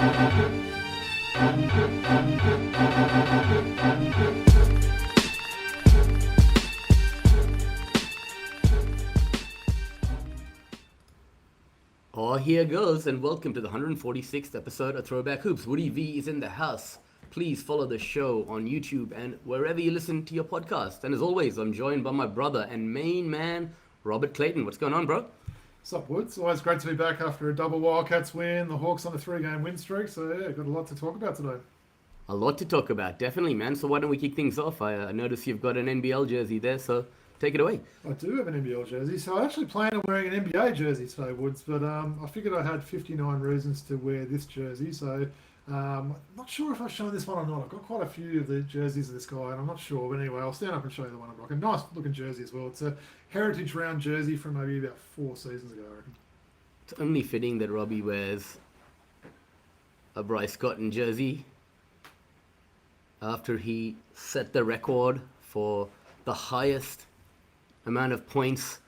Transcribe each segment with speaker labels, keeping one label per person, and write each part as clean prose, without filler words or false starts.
Speaker 1: Oh, here goes, and welcome to the 146th episode of Throwback Hoops. Woody V is in the house. Please follow the show on YouTube and wherever you listen to your podcast. And as always, I'm joined by my brother and main man, Robert Clayton. What's going on, bro?
Speaker 2: What's up, Woods? Always great to be back after a double Wildcats win, the Hawks on a 3-game win streak. So, yeah, got a lot to talk about today.
Speaker 1: A lot to talk about, definitely, man. So why don't we kick things off? I notice you've got an NBL jersey there, so take it away.
Speaker 2: I do have an NBL jersey, so I actually plan on wearing an NBA jersey today, Woods, but I figured I had 59 reasons to wear this jersey, so not sure if I've shown this one or not. I've got quite a few of the jerseys of this guy, and I'm not sure, but anyway, I'll stand up and show you the one I'm rocking. Nice looking jersey as well. It's a Heritage Round jersey from maybe about 4 seasons ago, I reckon.
Speaker 1: It's only fitting that Robbie wears a Bryce Cotton jersey after he set the record for the highest amount of points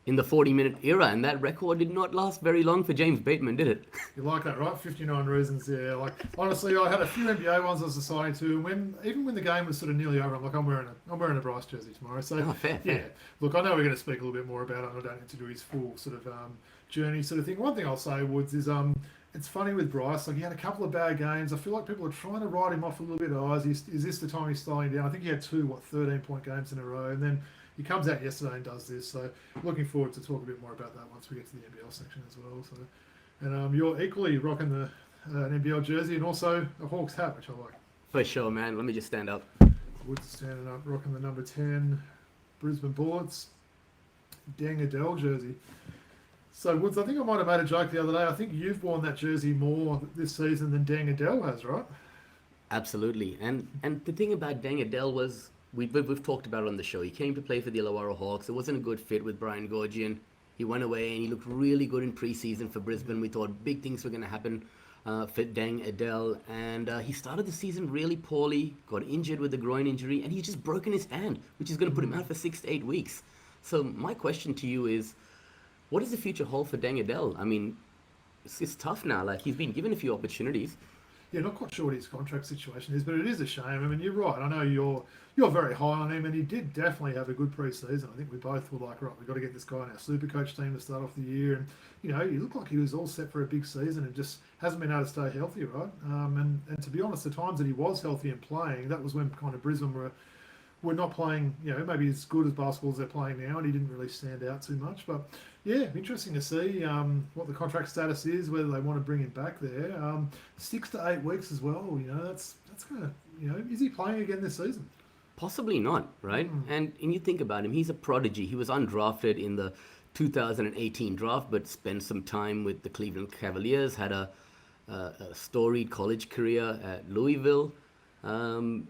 Speaker 1: in the 40-minute era, and that record did not last very long for James Bateman, did it?
Speaker 2: You like that, right? 59 reasons, yeah. Like, honestly, I had a few NBA ones I was deciding to. Even when the game was sort of nearly over, I'm like, I'm wearing a Bryce jersey tomorrow. So,
Speaker 1: fair.
Speaker 2: Yeah. Look, I know we're going to speak a little bit more about it, and I don't need to do his full sort of journey sort of thing. One thing I'll say, Woods, is it's funny with Bryce. Like, he had a couple of bad games. I feel like people are trying to write him off a little bit. Oh, is this the time he's slowing down? I think he had 13-point games in a row, and then he comes out yesterday and does this. So looking forward to talk a bit more about that once we get to the NBL section as well. So, and you're equally rocking the an NBL jersey and also a Hawks hat, which I like.
Speaker 1: For sure, man. Let me just stand up.
Speaker 2: Woods standing up, rocking the number 10 Brisbane Bullets Deng Adel jersey. So, Woods, I think I might have made a joke the other day. I think you've worn that jersey more this season than Deng Adel has, right?
Speaker 1: Absolutely. And the thing about Deng Adel was, we've talked about it on the show. He came to play for the Illawarra Hawks. It wasn't a good fit with Brian Gorgian. He went away and he looked really good in preseason for Brisbane. We thought big things were going to happen for Deng Adel. And he started the season really poorly, got injured with a groin injury, and he's just broken his hand, which is going to put him out for 6 to 8 weeks. So my question to you is, what does the future hold for Deng Adel? I mean, it's tough now. Like, he's been given a few opportunities.
Speaker 2: Yeah, not quite sure what his contract situation is, but it is a shame. I mean, you're right. I know you're very high on him, and he did definitely have a good pre-season. I think we both were like, right, we've got to get this guy in our super coach team to start off the year. And, you know, he looked like he was all set for a big season and just hasn't been able to stay healthy, right? And to be honest, the times that he was healthy and playing, that was when kind of Brisbane were not playing, you know, maybe as good as basketball as they're playing now, and he didn't really stand out too much. But yeah, interesting to see what the contract status is, whether they want to bring him back there. 6 to 8 weeks as well, you know, that's kind of, you know, is he playing again this season?
Speaker 1: Possibly not, right? And you think about him, he's a prodigy. He was undrafted in the 2018 draft, but spent some time with the Cleveland Cavaliers, had a storied college career at Louisville.
Speaker 2: Charlotte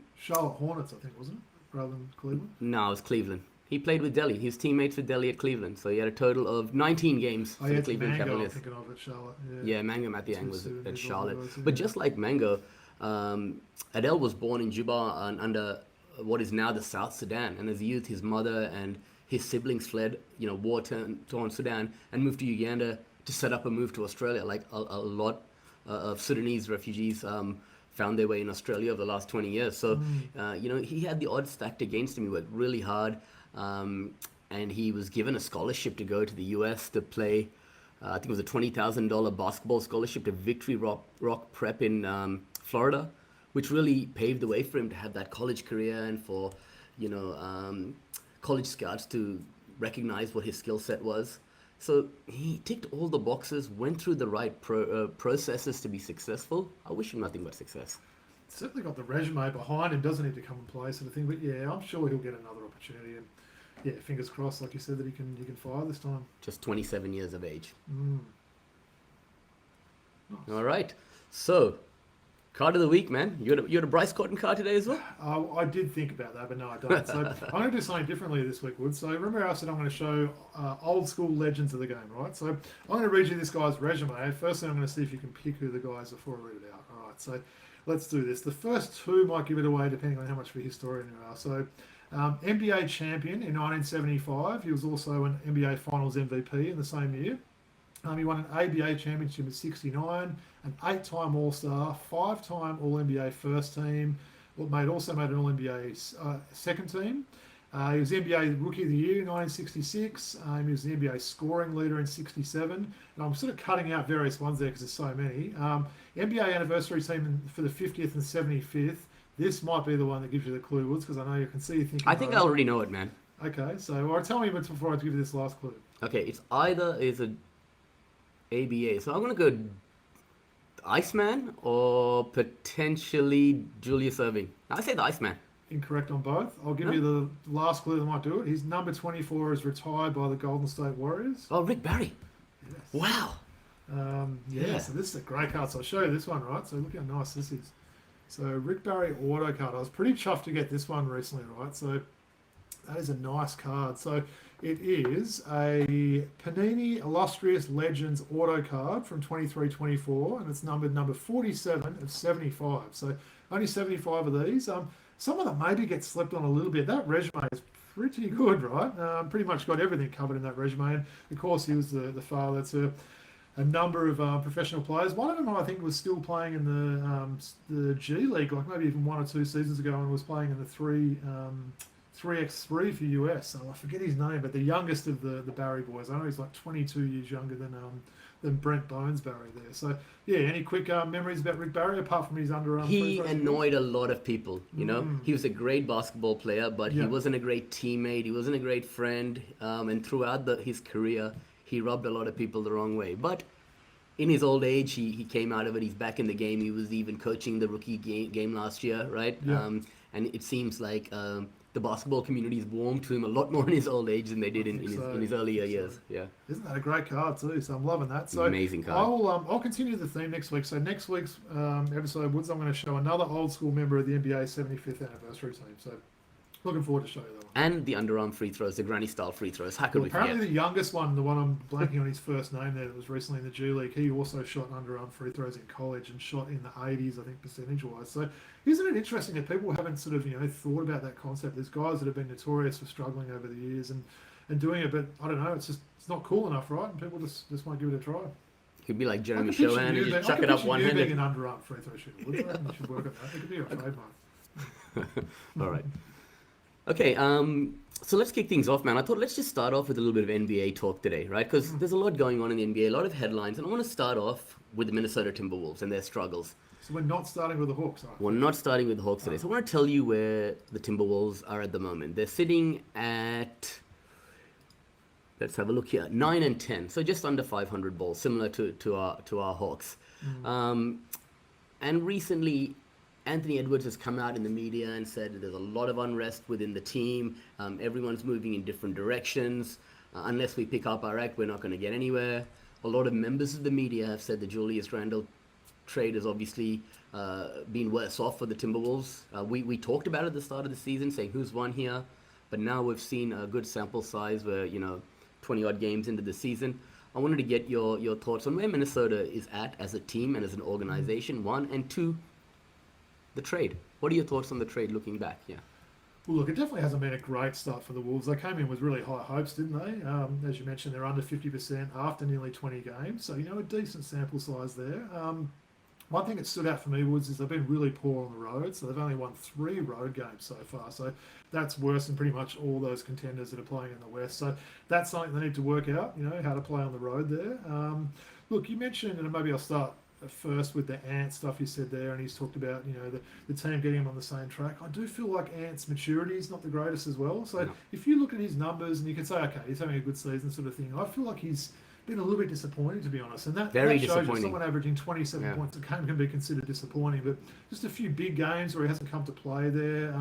Speaker 2: Hornets, I think, wasn't it? Rather than Cleveland?
Speaker 1: No, it was Cleveland. He played with Delhi. He was teammates with Delhi at Cleveland. So he had a total of 19 games for the Cleveland Cavaliers.
Speaker 2: I'm thinking of at Charlotte.
Speaker 1: Yeah, Mango Mathiang was at Charlotte. But just like Mango, Adel was born in Juba under what is now the South Sudan. And as a youth, his mother and his siblings fled, you know, war-torn Sudan and moved to Uganda to set up a move to Australia. Like a lot of Sudanese refugees found their way in Australia over the last 20 years. So, you know, he had the odds stacked against him. He worked really hard. And he was given a scholarship to go to the US to play, I think it was a $20,000 basketball scholarship to Victory Rock Prep in Florida, which really paved the way for him to have that college career and for, you know, college scouts to recognize what his skill set was. So he ticked all the boxes, went through the right processes to be successful. I wish him nothing but success.
Speaker 2: Certainly got the resume behind him, doesn't need to come and play sort of thing. But yeah, I'm sure he'll get another opportunity. And yeah, fingers crossed, like you said, that he can fire this time.
Speaker 1: Just 27 years of age.
Speaker 2: Nice.
Speaker 1: All right. So, card of the week, man. You had a Bryce Cotton card today as well?
Speaker 2: I did think about that, but no, I don't. So I'm going to do something differently this week, Wood. So remember I said I'm going to show old school legends of the game, right? So I'm going to read you this guy's resume. Firstly, I'm going to see if you can pick who the guys are before I read it out. All right, so let's do this. The first two might give it away depending on how much of a historian you are. So NBA champion in 1975. He was also an NBA Finals MVP in the same year. He won an ABA championship at 69, an 8-time All-Star, 5-time All-NBA first team, also made an All-NBA second team. He was NBA Rookie of the Year in 1966. He was the NBA scoring leader in 67. And I'm sort of cutting out various ones there because there's so many. NBA anniversary team for the 50th and 75th. This might be the one that gives you the clue, Woods, because I know you can see you thinking.
Speaker 1: I think I already know it, man.
Speaker 2: Okay, so tell me before I give you this last clue.
Speaker 1: Okay, it's either is a ABA. So I'm going to go Iceman or potentially Julius Erving. I say the Iceman.
Speaker 2: Incorrect on both. I'll give you the last clue that might do it. His number 24 is retired by the Golden State Warriors.
Speaker 1: Oh, Rick Barry.
Speaker 2: Yes.
Speaker 1: Wow.
Speaker 2: So this is a great card. So I'll show you this one, right? So look how nice this is. So Rick Barry auto card. I was pretty chuffed to get this one recently, right? So that is a nice card. So it is a Panini Illustrious Legends auto card from 23-24, and it's numbered number 47 of 75. So only 75 of these. Some of them maybe get slept on a little bit. That resume is pretty good, right? Pretty much got everything covered in that resume. And of course, he was the father to a number of professional players. One of them, I think, was still playing in the G League, like maybe even 1 or 2 seasons ago, and was playing in the 3x3 for US. So I forget his name, but the youngest of the Barry boys. I know he's like 22 years younger than Brent Bones Barry there. So yeah, any quick memories about Rick Barry apart from his underarm?
Speaker 1: He annoyed a lot of people. You know, he was a great basketball player, but he wasn't a great teammate. He wasn't a great friend, and throughout his career, he rubbed a lot of people the wrong way. But in his old age, he came out of it. He's back in the game. He was even coaching the rookie game last year, right?
Speaker 2: Yeah.
Speaker 1: And it seems like the basketball community is warm to him a lot more in his old age than they did in his earlier years. Yeah.
Speaker 2: Isn't that a great card too? So I'm loving that. So
Speaker 1: amazing card.
Speaker 2: I'll continue the theme next week. So next week's episode, Woods, I'm going to show another old school member of the NBA 75th anniversary team. So looking forward to show you that one.
Speaker 1: And the underarm free throws, the granny style free throws. How could we forget?
Speaker 2: Apparently the youngest one, the one I'm blanking on his first name there, that was recently in the G League, he also shot underarm free throws in college and shot in the 80s, I think, percentage-wise. So isn't it interesting that people haven't sort of, thought about that concept? There's guys that have been notorious for struggling over the years and doing it, but I don't know, it's not cool enough, right? And people just won't give it a try.
Speaker 1: Could be like Jeremy Shohan and just chuck it up one-handed.
Speaker 2: Being an underarm free throw shooter. You should work on that. It could be a trademark.
Speaker 1: All right. Okay, so let's kick things off, man. I thought let's just start off with a little bit of NBA talk today, right? Because there's a lot going on in the NBA, a lot of headlines, and I want to start off with the Minnesota Timberwolves and their struggles.
Speaker 2: So we're not starting with the Hawks, are we?
Speaker 1: We're not starting with the Hawks today. So I want to tell you where the Timberwolves are at the moment. They're sitting at, let's have a look here, 9 and 10, so just under 500 balls, similar to our Hawks. And recently, Anthony Edwards has come out in the media and said that there's a lot of unrest within the team. Everyone's moving in different directions. Unless we pick up our act, we're not going to get anywhere. A lot of members of the media have said the Julius Randle trade has obviously been worse off for the Timberwolves. We talked about it at the start of the season, saying who's won here. But now we've seen a good sample size where, 20-odd games into the season. I wanted to get your thoughts on where Minnesota is at as a team and as an organization, one, and two, the trade. What are your thoughts on the trade looking back? Yeah.
Speaker 2: Well, look, it definitely hasn't been a great start for the Wolves. They came in with really high hopes, didn't they? As you mentioned, they're under 50% after nearly 20 games. So, a decent sample size there. One thing that stood out for me, Woods, is they've been really poor on the road. So they've only won 3 road games so far. So that's worse than pretty much all those contenders that are playing in the West. So that's something they need to work out, how to play on the road there. Look, you mentioned, and maybe I'll start first with the Ant stuff you said there, and he's talked about the team getting him on the same track. I do feel like Ant's maturity is not the greatest as well. So if you look at his numbers and you can say, okay, he's having a good season sort of thing, I feel like he's been a little bit disappointing, to be honest. And that shows you someone averaging 27 points a game can be considered disappointing. But just a few big games where he hasn't come to play there.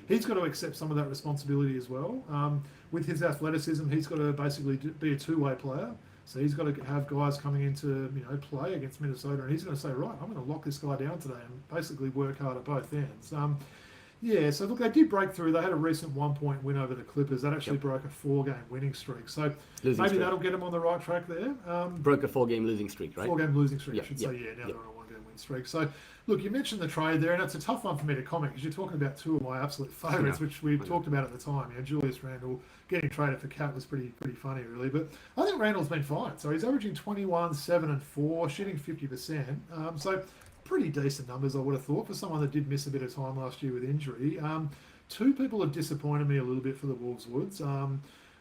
Speaker 2: He's got to accept some of that responsibility as well. With his athleticism, he's got to basically be a two-way player. So he's got to have guys coming in to play against Minnesota, and he's going to say, right, I'm going to lock this guy down today and basically work hard at both ends. So look, they did break through. They had a recent 1-point win over the Clippers. That actually broke a 4-game winning streak. So that'll get them on the right track there.
Speaker 1: Broke a 4-game losing streak, right?
Speaker 2: 4-game losing streak, I should say. Now they're on a 1-game win streak. So, look, you mentioned the trade there, and it's a tough one for me to comment because you're talking about two of my absolute favourites, which we talked about at the time. Julius Randle getting traded for Cat was pretty funny, really. But I think Randle's been fine. So he's averaging 21, 7 and 4, shooting 50%. So pretty decent numbers, I would have thought, for someone that did miss a bit of time last year with injury. Two people have disappointed me a little bit for the Wolves Woods.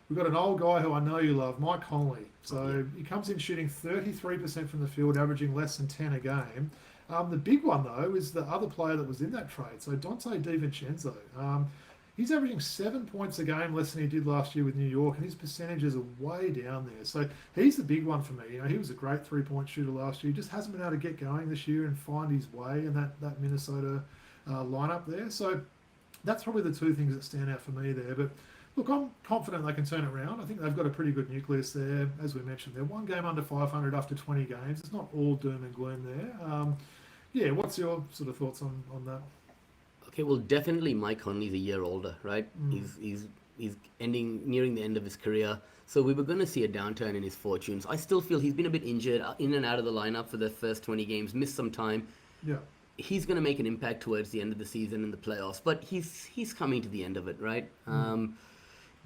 Speaker 2: We've got an old guy who I know you love, Mike Conley. So he comes in shooting 33% from the field, averaging less than 10 a game. The big one, though, is the other player that was in that trade, so Dante DiVincenzo. He's averaging 7 points a game less than he did last year with New York, and his percentages are way down there. So he's the big one for me. He was a great three-point shooter last year. He just hasn't been able to get going this year and find his way in that Minnesota lineup there. So that's probably the two things that stand out for me there. But look, I'm confident they can turn it around. I think they've got a pretty good nucleus there. As we mentioned, they're one game under 500 after 20 games. It's not all doom and gloom there. What's your sort of thoughts on that?
Speaker 1: Okay, well, definitely Mike Conley's a year older, right? He's nearing the end of his career. So we were going to see a downturn in his fortunes. I still feel he's been a bit injured, in and out of the lineup for the first 20 games, missed some time.
Speaker 2: Yeah.
Speaker 1: He's going to make an impact towards the end of the season in the playoffs, but he's coming to the end of it, right?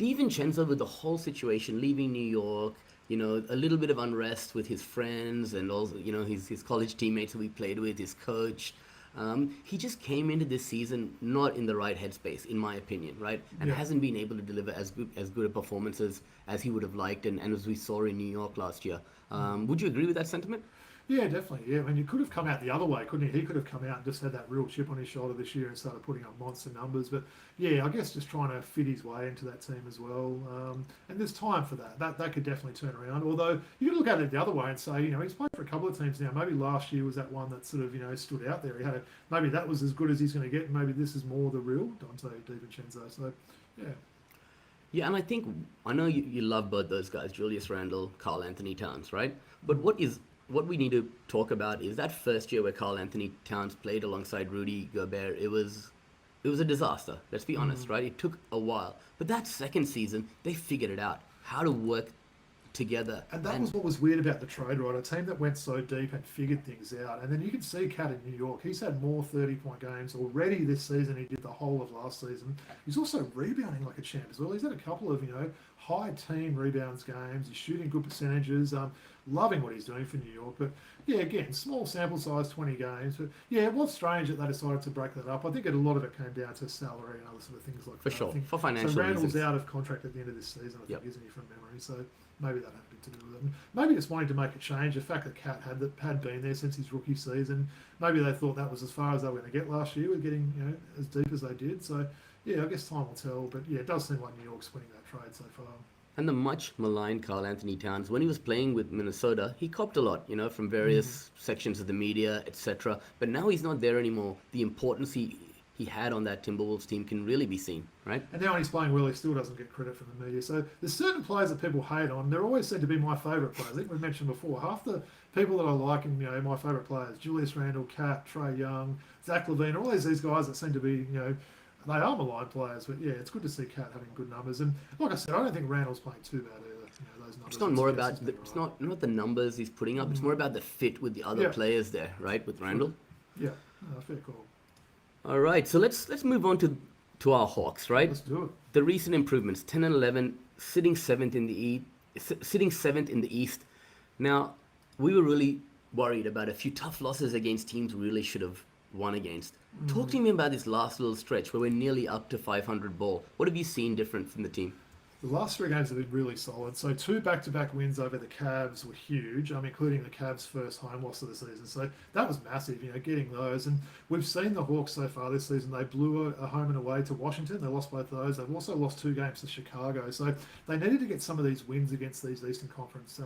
Speaker 1: DiVincenzo, with the whole situation, leaving New York, a little bit of unrest with his friends and also, his college teammates who he played with, his coach. He just came into this season not in the right headspace, in my opinion, right? And hasn't been able to deliver as good a performances as he would have liked and as we saw in New York last year. Would you agree with that sentiment?
Speaker 2: Yeah, definitely. Yeah, I mean, you could have come out the other way, couldn't he? He could have come out and just had that real chip on his shoulder this year and started putting up monster numbers. But yeah, I guess just trying to fit his way into that team as well. And there's time for that. That could definitely turn around. Although you could look at it the other way and say, he's played for a couple of teams now. Maybe last year was that one that sort of, stood out there. Maybe that was as good as he's going to get. And maybe this is more the real Dante DiVincenzo. So, yeah.
Speaker 1: Yeah, and I know you love both those guys, Julius Randle, Karl Anthony Towns, right? But what we need to talk about is that first year where Karl Anthony Towns played alongside Rudy Gobert. It was a disaster. Let's be honest, right? It took a while, but that second season they figured it out how to work together.
Speaker 2: And that was what was weird about the trade, right? A team that went so deep and figured things out. And then you can see Cat in New York. He's had more 30-point games already this season. He did the whole of last season. He's also rebounding like a champ as well. He's had a couple of, high team rebounds games. He's shooting good percentages. Loving what he's doing for New York. But yeah, again, small sample size, 20 games. But yeah, it was strange that they decided to break that up. I think a lot of it came down to salary and other sort of things like
Speaker 1: that. For sure, for financial
Speaker 2: reasons. So Randall's
Speaker 1: reasons.
Speaker 2: out of contract at the end of this season, I think, isn't he, from memory? So maybe that had a bit to do with it. And maybe just wanting to make a change. The fact that Cat had been there since his rookie season, maybe they thought that was as far as they were going to get last year with getting as deep as they did. So yeah, I guess time will tell. But yeah, it does seem like New York's winning that trade so far.
Speaker 1: And the much maligned Karl Anthony Towns, when he was playing with Minnesota, he copped a lot, from various sections of the media, etc. But now he's not there anymore. The importance he had on that Timberwolves team can really be seen, right?
Speaker 2: And now when he's playing well, he still doesn't get credit from the media. So there's certain players that people hate on. They're always said to be my favourite players. I think we mentioned before, half the people that I like and, my favourite players, Julius Randle, Cat, Trae Young, Zach LaVine, all these guys that seem to be, they are maligned players, but yeah, it's good to see Cat having good numbers. And like I said, I don't think Randall's playing too bad either. Those numbers.
Speaker 1: It's not more about not the numbers he's putting up. It's more about the fit with the other players there, right? With Randle.
Speaker 2: Yeah, fair call.
Speaker 1: All right, so let's move on to our Hawks, right?
Speaker 2: Let's do it.
Speaker 1: The recent improvements, 10 and 11, sitting seventh in the East. Now, we were really worried about a few tough losses against teams we really should have won against. Talk to me about this last little stretch where we're nearly up to 500 ball. What have you seen different from the team?
Speaker 2: The last three games have been really solid. So 2 back-to-back wins over the Cavs were huge, including the Cavs' first home loss of the season. So that was massive, getting those. And we've seen the Hawks so far this season. They blew a home and away to Washington. They lost both those. They've also lost 2 games to Chicago. So they needed to get some of these wins against these Eastern Conference,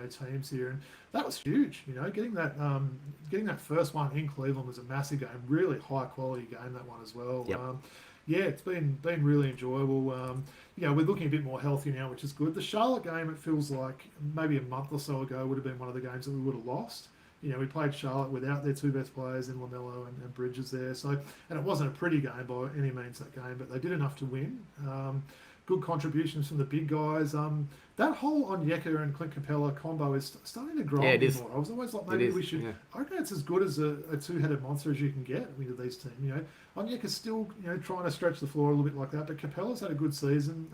Speaker 2: teams here. And that was huge. Getting that first one in Cleveland was a massive game. Really high-quality game, that one as well.
Speaker 1: Yep.
Speaker 2: Yeah, it's been really enjoyable. We're looking a bit more healthy now, which is good. The Charlotte game, it feels like maybe a month or so ago would have been one of the games that we would have lost. We played Charlotte without their 2 best players in LaMelo and Bridges there. So, and it wasn't a pretty game by any means, that game, but they did enough to win. good contributions from the big guys. That whole Onyeka and Clint Capella combo is starting to grow
Speaker 1: it is.
Speaker 2: more. I was always like, maybe we should.
Speaker 1: Yeah.
Speaker 2: I reckon it's as good as a two-headed monster as you can get with these teams. You know, Onyeka's still trying to stretch the floor a little bit like that, but Capella's had a good season.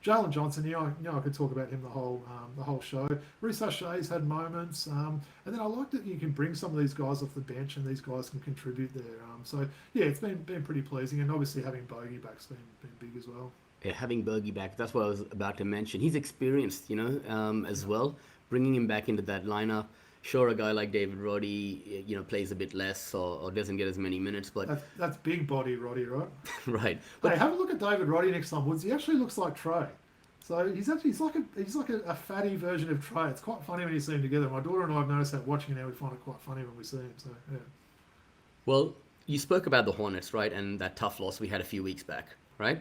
Speaker 2: Jalen Johnson, I could talk about him the whole show. Reece Hashay's had moments, and then I like that you can bring some of these guys off the bench, and these guys can contribute there. So yeah, it's been pretty pleasing, and obviously having Bogey back's been big as well.
Speaker 1: Yeah, having Bergie back, that's what I was about to mention. He's experienced, as well. Bringing him back into that lineup. Sure, a guy like David Roddy, plays a bit less or doesn't get as many minutes, but
Speaker 2: that's big body Roddy, right?
Speaker 1: right.
Speaker 2: But hey, have a look at David Roddy next time, Woods. He actually looks like Trey. So he's like a fatty version of Trey. It's quite funny when you see him together. My daughter and I have noticed that watching now. We find it quite funny when we see him. So yeah.
Speaker 1: Well, you spoke about the Hornets, right, and that tough loss we had a few weeks back, right?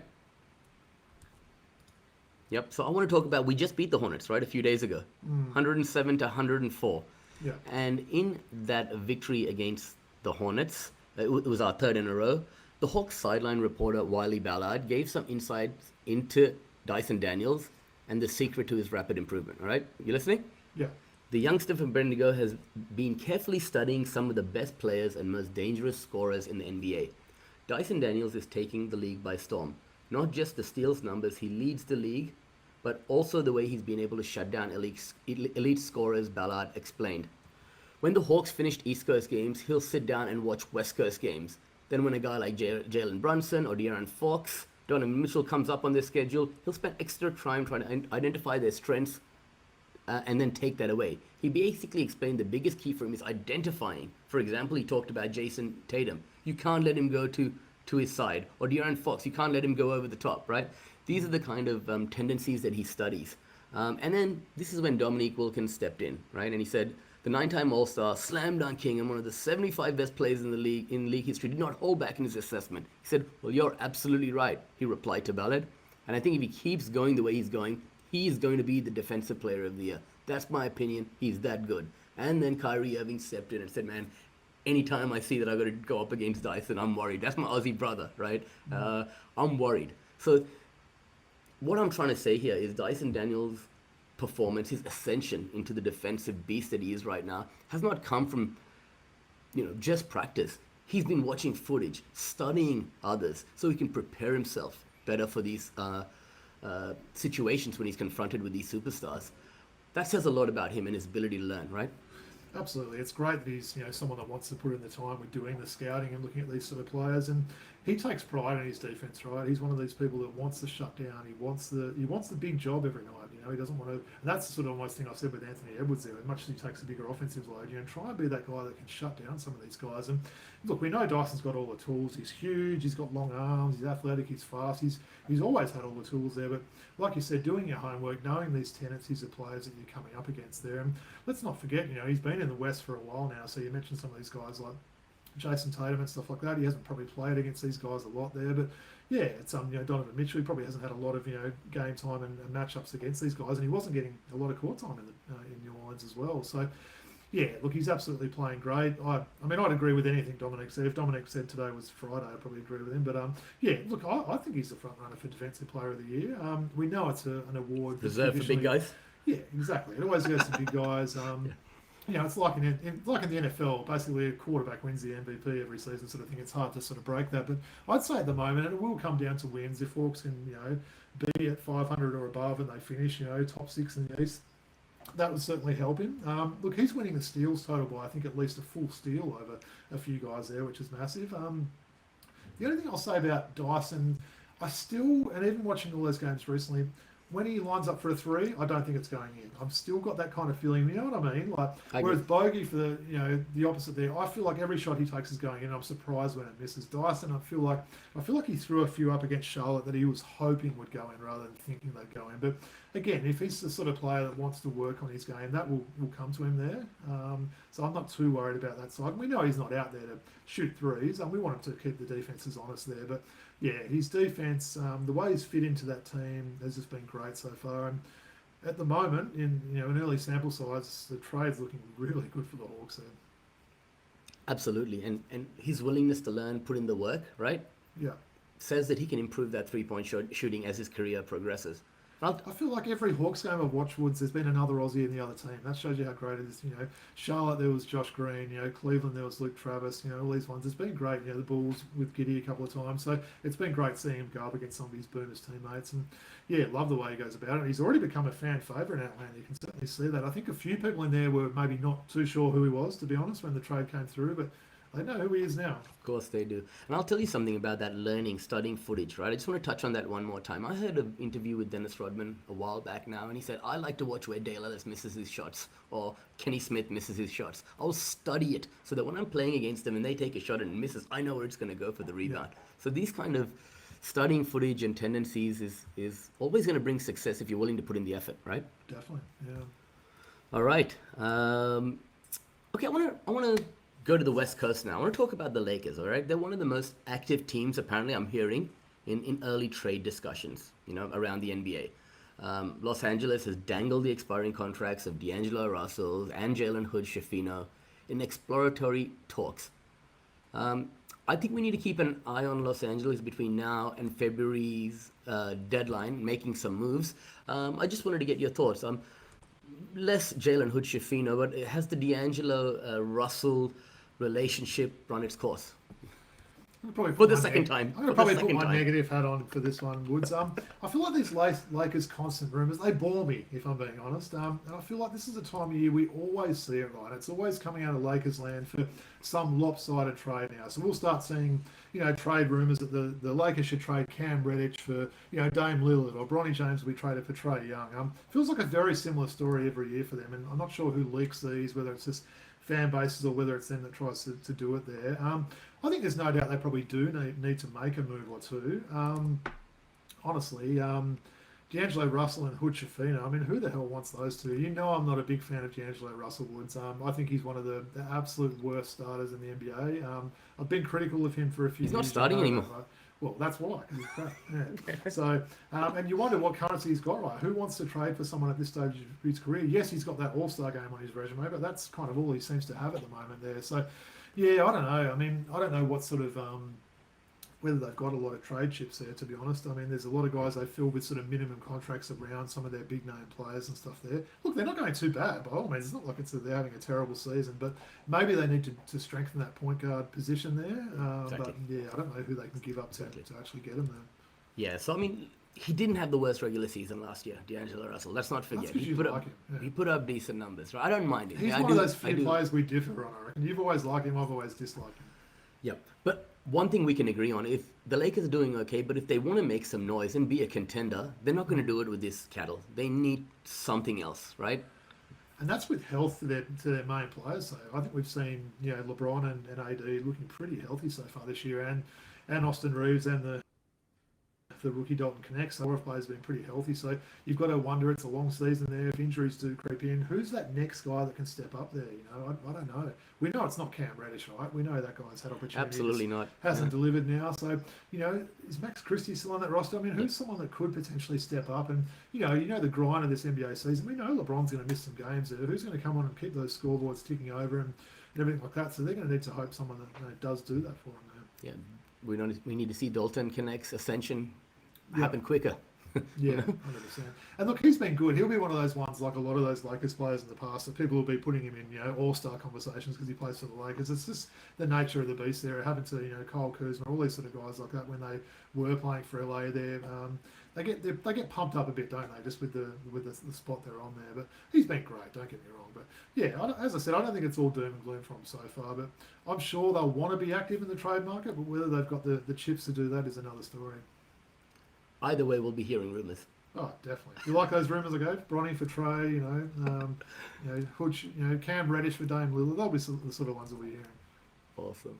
Speaker 1: Yep. So I want to talk about, we just beat the Hornets, right, a few days ago, 107 to 104.
Speaker 2: Yeah.
Speaker 1: And in that victory against the Hornets, it was our third in a row. The Hawks sideline reporter Wiley Ballard gave some insights into Dyson Daniels and the secret to his rapid improvement. All right, you listening?
Speaker 2: Yeah.
Speaker 1: The youngster from Bendigo has been carefully studying some of the best players and most dangerous scorers in the NBA. Dyson Daniels is taking the league by storm. Not just the steals numbers, he leads the league, but also the way he's been able to shut down elite scorers, Ballard explained. When the Hawks finished East Coast games, he'll sit down and watch West Coast games. Then when a guy like Jalen Brunson or De'Aaron Fox, Donovan Mitchell comes up on their schedule, he'll spend extra time trying to identify their strengths and then take that away. He basically explained the biggest key for him is identifying. For example, he talked about Jason Tatum. You can't let him go to his side. Or De'Aaron Fox, you can't let him go over the top, right? These are the kind of tendencies that he studies. And then this is when Dominique Wilkins stepped in, right? And he said, the 9-time All-Star, slam dunk king, and one of the 75 best players in league history, did not hold back in his assessment. He said, well, you're absolutely right, he replied to Ballard. And I think if he keeps going the way he's going to be the defensive player of the year. That's my opinion. He's that good. And then Kyrie Irving stepped in and said, man, anytime I see that I've got to go up against Dyson, I'm worried. That's my Aussie brother, right? I'm worried. So what I'm trying to say here is Dyson Daniels' performance, his ascension into the defensive beast that he is right now, has not come from, just practice. He's been watching footage, studying others, so he can prepare himself better for these situations when he's confronted with these superstars. That says a lot about him and his ability to learn, right?
Speaker 2: Absolutely. It's great that he's someone that wants to put in the time with doing the scouting and looking at these sort of players, and he takes pride in his defense, right? He's one of these people that wants to shut down. He wants the big job every night. He doesn't want to, and that's the sort of almost thing I've said with Anthony Edwards there. As much as he takes a bigger offensive load, try and be that guy that can shut down some of these guys. And look, we know Dyson's got all the tools. He's huge. He's got long arms. He's athletic. He's fast. He's always had all the tools there. But like you said, doing your homework, knowing these tendencies of players that you're coming up against there. And let's not forget, he's been in the West for a while now. So you mentioned some of these guys like Jason Tatum and stuff like that. He hasn't probably played against these guys a lot there, but yeah, it's Donovan Mitchell. He probably hasn't had a lot of game time and matchups against these guys, and he wasn't getting a lot of court time in New Orleans as well. So yeah, look, he's absolutely playing great. I mean, I'd agree with anything Dominic said. If Dominic said today was Friday, I'd probably agree with him. But yeah, look, I think he's the front runner for Defensive Player of the Year. We know it's an award
Speaker 1: reserved for big guys.
Speaker 2: Yeah, exactly. It always goes to big guys. It's like in the NFL, basically a quarterback wins the MVP every season, sort of thing. It's hard to sort of break that, but I'd say at the moment, and it will come down to wins. If Hawks can, be at 500 or above and they finish, top 6 in the East, that would certainly help him. Look, he's winning the steals total by I think at least a full steal over a few guys there, which is massive. The only thing I'll say about Dyson, and even watching all those games recently, when he lines up for a three, I don't think it's going in. I've still got that kind of feeling. You know what I mean? Whereas Bogey for the opposite there, I feel like every shot he takes is going in. I'm surprised when it misses. Dyson, I feel like he threw a few up against Charlotte that he was hoping would go in rather than thinking they'd go in. But again, if he's the sort of player that wants to work on his game, that will come to him there. So I'm not too worried about that side. We know he's not out there to shoot threes, and we want him to keep the defenses honest there. But yeah, his defense, the way he's fit into that team has just been great so far. And at the moment, in an early sample size, the trade's looking really good for the Hawks there.
Speaker 1: Absolutely, and his willingness to learn, put in the work, right?
Speaker 2: Yeah.
Speaker 1: says that he can improve that three-point shooting as his career progresses.
Speaker 2: I feel like every Hawks game I've watched, Woods, there's been another Aussie in the other team. That shows you how great it is. Charlotte, there was Josh Green. Cleveland, there was Luke Travis. All these ones. It's been great. The Bulls with Giddey a couple of times. So it's been great seeing him go up against some of his Boomers teammates. And yeah, love the way he goes about it. He's already become a fan favourite in Atlanta. You can certainly see that. I think a few people in there were maybe not too sure who he was, to be honest, when the trade came through. But they know who he is now.
Speaker 1: Of course they do. And I'll tell you something about that studying footage, right? I just want to touch on that one more time. I heard an interview with Dennis Rodman a while back now, and he said, I like to watch where Dale Ellis misses his shots, or Kenny Smith misses his shots. I'll study it so that when I'm playing against them and they take a shot and it misses, I know where it's going to go for the rebound. Yeah. So these kind of studying footage and tendencies is always going to bring success if you're willing to put in the effort, right?
Speaker 2: Definitely, yeah.
Speaker 1: All right. Okay, I want to go to the West Coast now. I want to talk about the Lakers, all right? They're one of the most active teams, apparently, I'm hearing, in early trade discussions, around the NBA. Los Angeles has dangled the expiring contracts of D'Angelo Russell and Jalen Hood-Schifino in exploratory talks. I think we need to keep an eye on Los Angeles between now and February's deadline, making some moves. I just wanted to get your thoughts. Less Jalen Hood-Schifino, but has the D'Angelo Russell relationship run its course? For the second time.
Speaker 2: I'm going to probably put my negative hat on for this one, Woods. I feel like these Lakers constant rumours, they bore me, if I'm being honest. And I feel like this is a time of year we always see it, right? It's always coming out of Lakers land for some lopsided trade now. So we'll start seeing, trade rumours that the Lakers should trade Cam Reddish for, Dame Lillard, or Bronny James will be traded for Trae Young. Feels like a very similar story every year for them. And I'm not sure who leaks these, whether it's just fan bases or whether it's them that tries to do it there. I think there's no doubt they probably do need to make a move or two. Honestly, D'Angelo Russell and Hood-Schifino, who the hell wants those two? I'm not a big fan of D'Angelo Russell, Woods. I think he's one of the absolute worst starters in the NBA. I've been critical of him for a few years.
Speaker 1: He's not starting anymore.
Speaker 2: Well, that's why. He's crap. Yeah. So, and you wonder what currency he's got, right? Who wants to trade for someone at this stage of his career? Yes, he's got that All-Star game on his resume, but that's kind of all he seems to have at the moment there. So, yeah, I don't know. I don't know what sort of whether they've got a lot of trade chips there, to be honest. There's a lot of guys they fill with sort of minimum contracts around some of their big name players and stuff there. Look, they're not going too bad by all means. It's not like they're having a terrible season, but maybe they need to strengthen that point guard position there. Exactly. But yeah, I don't know who they can give up to actually get him there.
Speaker 1: Yeah, so he didn't have the worst regular season last year, D'Angelo Russell. Let's not forget. He put up decent numbers. Right? I don't mind him.
Speaker 2: He's one of those few players we differ on, I reckon. You've always liked him, I've always disliked him.
Speaker 1: Yep. But one thing we can agree on, if the Lakers are doing okay, but if they want to make some noise and be a contender, they're not going to do it with this cattle. They need something else, right?
Speaker 2: And that's with health to their main players. So I think we've seen LeBron and AD looking pretty healthy so far this year, and Austin Reeves and the rookie Dalton Connect. So our players have been pretty healthy. So you've got to wonder, it's a long season there. If injuries do creep in, who's that next guy that can step up there? I don't know. We know it's not Cam Reddish, right? We know that guy's had opportunities.
Speaker 1: Absolutely not.
Speaker 2: Hasn't delivered now. So, is Max Christie still on that roster? Who's someone that could potentially step up? And, the grind of this NBA season. We know LeBron's going to miss some games there. Who's going to come on and keep those scoreboards ticking over and everything like that? So they're going to need to hope someone that does do that for them.
Speaker 1: Yeah. We need to see Dalton Connect's ascension happen quicker.
Speaker 2: Yeah, 100%. And look, he's been good. He'll be one of those ones, like a lot of those Lakers players in the past, that people will be putting him in, all-star conversations because he plays for the Lakers. It's just the nature of the beast there. It happened to, Kyle Kuzma, all these sort of guys like that when they were playing for LA there. They get pumped up a bit, don't they, just with the spot they're on there. But he's been great, don't get me wrong. But yeah, as I said, I don't think it's all doom and gloom from him so far. But I'm sure they'll want to be active in the trade market, but whether they've got the chips to do that is another story.
Speaker 1: Either way, we'll be hearing rumours.
Speaker 2: Oh, definitely. You like those rumours, I go? Bronny for Trae, Hood, Cam Reddish for Dame Lillard. They'll be the sort of ones that we're hearing.
Speaker 1: Awesome.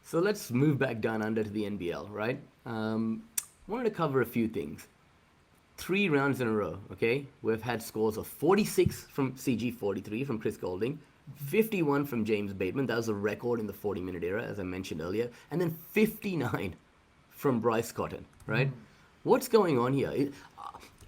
Speaker 1: So let's move back down under to the NBL, right? Wanted to cover a few things. 3 rounds in a row, okay? We've had scores of 46 from CG, 43 from Chris Golding, 51 from James Bateman. That was a record in the 40-minute era, as I mentioned earlier. And then 59 from Bryce Cotton, right? What's going on here?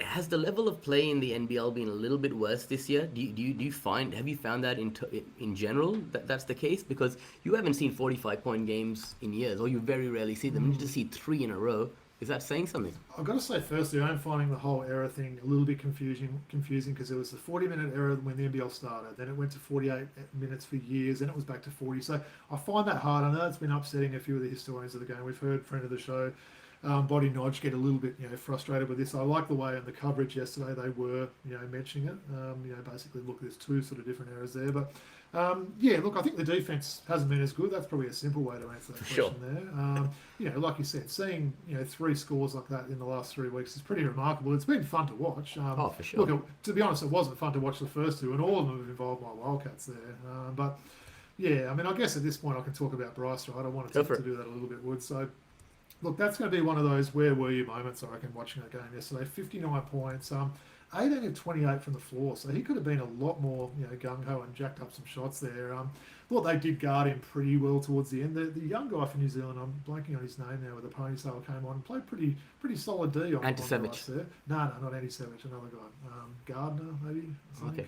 Speaker 1: has the level of play in the NBL been a little bit worse this year? Do you find, have you found that in general that that's the case? Because you haven't seen 45-point games in years, or you very rarely see them. You just see three in a row. Is that saying something?
Speaker 2: I've got to say, firstly, I'm finding the whole error thing a little bit confusing because there was the 40-minute error when the NBL started, then it went to 48 minutes for years, then it was back to 40. So I find that hard. I know it's been upsetting a few of the historians of the game. We've heard friend of the show, Body Nodge, get a little bit frustrated with this. I like the way in the coverage yesterday they were mentioning it. Basically, look, there's two sort of different errors there, but. Look, I think the defense hasn't been as good. That's probably a simple way to answer that question there. Like you said, seeing three scores like that in the last 3 weeks is pretty remarkable. It's been fun to watch.
Speaker 1: For sure.
Speaker 2: Look, to be honest, it wasn't fun to watch the first two, and all of them have involved my Wildcats there. I guess at this point I can talk about Bryce, right? I wanted to do that a little bit, Wood. So, look, that's going to be one of those where were you moments, I reckon, watching that game yesterday. 59 points. 18 of 28 from the floor, so he could have been a lot more, gung-ho and jacked up some shots there. Thought they did guard him pretty well towards the end. The young guy from New Zealand, I'm blanking on his name now, with the ponytail came on and played pretty solid D on
Speaker 1: Anti-Savage.
Speaker 2: there. No, not Anti-Savage, another guy. Gardner, maybe?
Speaker 1: Okay,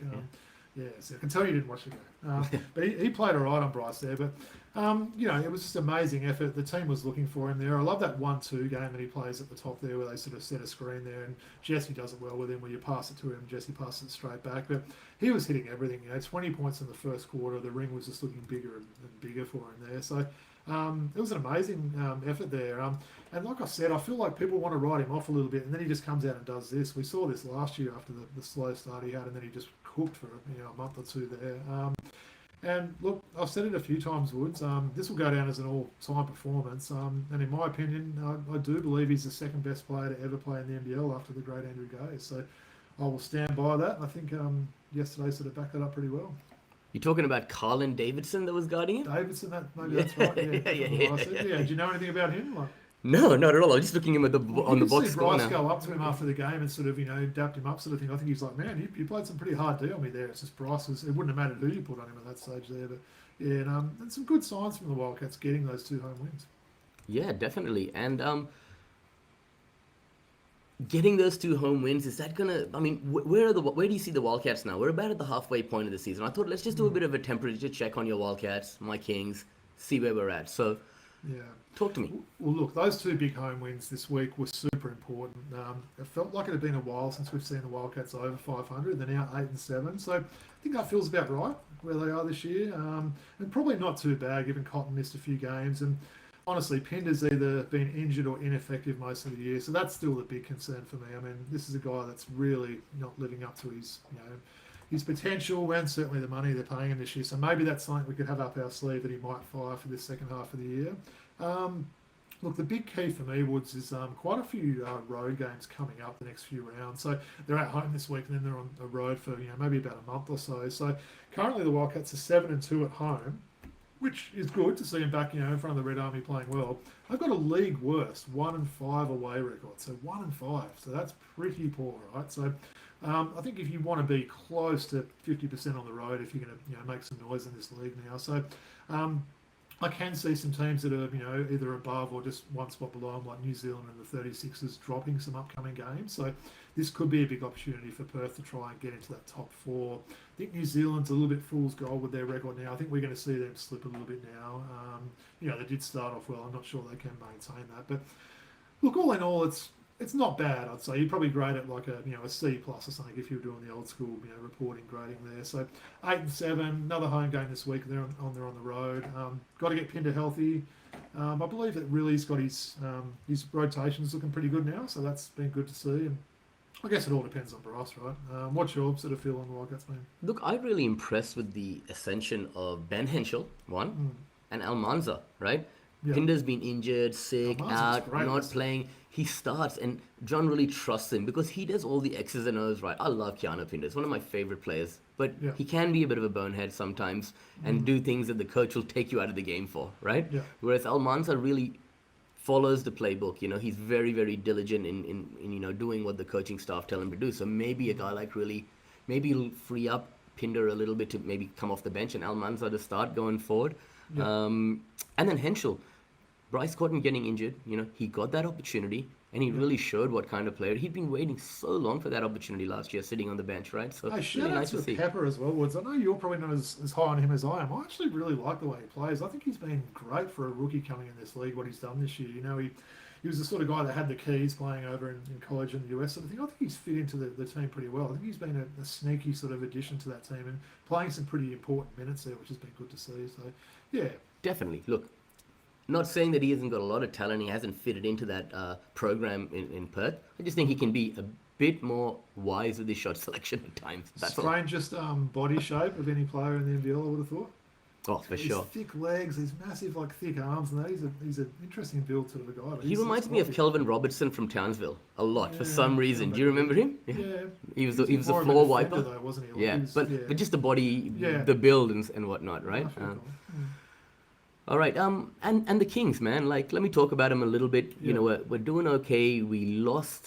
Speaker 2: so I can tell you didn't watch the game. But he played all right on Bryce there. But, it was just amazing effort. The team was looking for him there. I love that 1-2 game that he plays at the top there where they sort of set a screen there and Jesse does it well with him where you pass it to him, Jesse passes it straight back. But he was hitting everything. 20 points in the first quarter. The ring was just looking bigger and bigger for him there. So it was an amazing effort there. And like I said, I feel like people want to write him off a little bit and then he just comes out and does this. We saw this last year after the slow start he had and then he just cooked for a month or two there. And look, I've said it a few times, Woods. This will go down as an all-time performance. And in my opinion, I do believe he's the second best player to ever play in the NBL after the great Andrew Gaze. So I will stand by that. I think yesterday sort of backed that up pretty well.
Speaker 1: You're talking about Carlin Davidson that was guarding him?
Speaker 2: Davidson, maybe that's right. Yeah. Do you know anything about him?
Speaker 1: No, not at all. I was just looking at him on the box score
Speaker 2: Bryce
Speaker 1: now.
Speaker 2: go up to him after the game and sort of, dapped him up sort of thing. I think he's like, man, you played some pretty hard D on me there. It's just Bryce it wouldn't have mattered who you put on him at that stage there. But and some good signs from the Wildcats getting those 2 home wins.
Speaker 1: Yeah, definitely. And getting those 2 home wins, is that gonna? I mean, where do you see the Wildcats now? We're about at the halfway point of the season. I thought let's just do a bit of a temperature check on your Wildcats, my Kings, see where we're at. So, talk to me.
Speaker 2: Well, look, those 2 big home wins this week were super important. It felt like it had been a while since we've seen the Wildcats over 500. They're now 8-7, so I think that feels about right where they are this year, and probably not too bad given Cotton missed a few games. And honestly, Pinder's either been injured or ineffective most of the year, so that's still the big concern for me. I mean, this is a guy that's really not living up to his potential and certainly the money they're paying him this year. So maybe that's something we could have up our sleeve that he might fire for this second half of the year. Look, the big key for me, Woods, is quite a few road games coming up the next few rounds. So they're at home this week and then they're on the road for maybe about a month or so. So currently the Wildcats are 7-2 at home, which is good to see them back in front of the Red Army playing well. They've got a league worst 1-5 away record, so 1-5. So that's pretty poor, right? So I think if you want to be close to 50% on the road, if you're going to make some noise in this league now, so I can see some teams that are either above or just one spot below them, like New Zealand and the 36ers, dropping some upcoming games. So this could be a big opportunity for Perth to try and get into that top 4. I think New Zealand's a little bit fool's gold with their record now. I think we're going to see them slip a little bit now. They did start off well. I'm not sure they can maintain that, but look, all in all, it's not bad, I'd say. You'd probably grade it like a C plus or something if you were doing the old school reporting grading there. So 8-7, another home game this week. They're on the road. Got to get Pinder healthy. I believe that really's got his rotations looking pretty good now, so that's been good to see. And I guess it all depends on Bryce, right? What's your sort of feel on the Wildcats, man?
Speaker 1: Look, I'm really impressed with the ascension of Ben Henschel, and Almanza, right?
Speaker 2: Yeah.
Speaker 1: Pinder's been injured, sick,
Speaker 2: Almanza's
Speaker 1: out,
Speaker 2: great.
Speaker 1: not playing. He starts, and John really trusts him because he does all the X's and O's right. I love Keanu Pinder. He's one of my favorite players. But he can be a bit of a bonehead sometimes and do things that the coach will take you out of the game for, right?
Speaker 2: Yeah.
Speaker 1: Whereas Almanza really follows the playbook. He's very, very diligent in doing what the coaching staff tell him to do. So maybe a guy like maybe he'll free up Pinder a little bit to maybe come off the bench and Almanza to start going forward.
Speaker 2: Yeah.
Speaker 1: And then Henschel. Bryce Cotton getting injured, he got that opportunity. And he really showed what kind of player. He'd been waiting so long for that opportunity last year, sitting on the bench, right? So
Speaker 2: Hey, shout
Speaker 1: really
Speaker 2: out
Speaker 1: nice to
Speaker 2: to
Speaker 1: see.
Speaker 2: Pepper as well, Woods. I know you're probably not as high on him as I am. I actually really like the way he plays. I think he's been great for a rookie coming in this league, what he's done this year. He was the sort of guy that had the keys playing over in college in the US. And I think he's fit into the team pretty well. I think he's been a sneaky sort of addition to that team and playing some pretty important minutes there, which has been good to see. So, yeah.
Speaker 1: Definitely. Look, not saying that he hasn't got a lot of talent, he hasn't fitted into that program in Perth. I just think he can be a bit more wise with his shot selection at times. That's all.
Speaker 2: Strangest body shape of any player in the NBL, I would have thought.
Speaker 1: Oh, for
Speaker 2: These
Speaker 1: sure.
Speaker 2: thick legs, these massive, thick arms, and that. He's an interesting build sort of a guy.
Speaker 1: He reminds me of Kelvin Robertson from Townsville a lot for some reason. Do you remember him?
Speaker 2: Yeah.
Speaker 1: He was a floor
Speaker 2: defender,
Speaker 1: wiper,
Speaker 2: though, wasn't he?
Speaker 1: Yeah, but just the body,
Speaker 2: Yeah.
Speaker 1: the build and whatnot, right?
Speaker 2: Cool.
Speaker 1: All right. And the Kings, man. Let me talk about them a little bit. You know, we're doing okay. We lost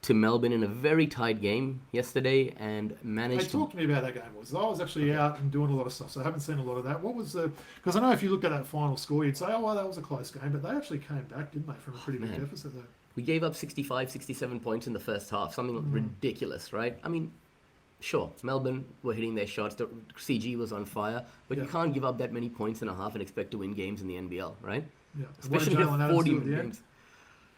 Speaker 1: to Melbourne in a very tight game yesterday and managed
Speaker 2: Talk to me about that game. I was actually out and doing a lot of stuff, so I haven't seen a lot of that. What was the? Because I know if you looked at that final score, you'd say, "Oh, well, that was a close game," but they actually came back, didn't they, from a pretty big deficit there?
Speaker 1: We gave up 65, 67 points in the first half. Something ridiculous, right? I mean, sure, Melbourne were hitting their shots. The CG was on fire, but you can't give up that many points in a half and expect to win games in the NBL, right?
Speaker 2: Yeah.
Speaker 1: Especially
Speaker 2: What did Jalen
Speaker 1: with
Speaker 2: Adams
Speaker 1: 40
Speaker 2: do at the end?
Speaker 1: games.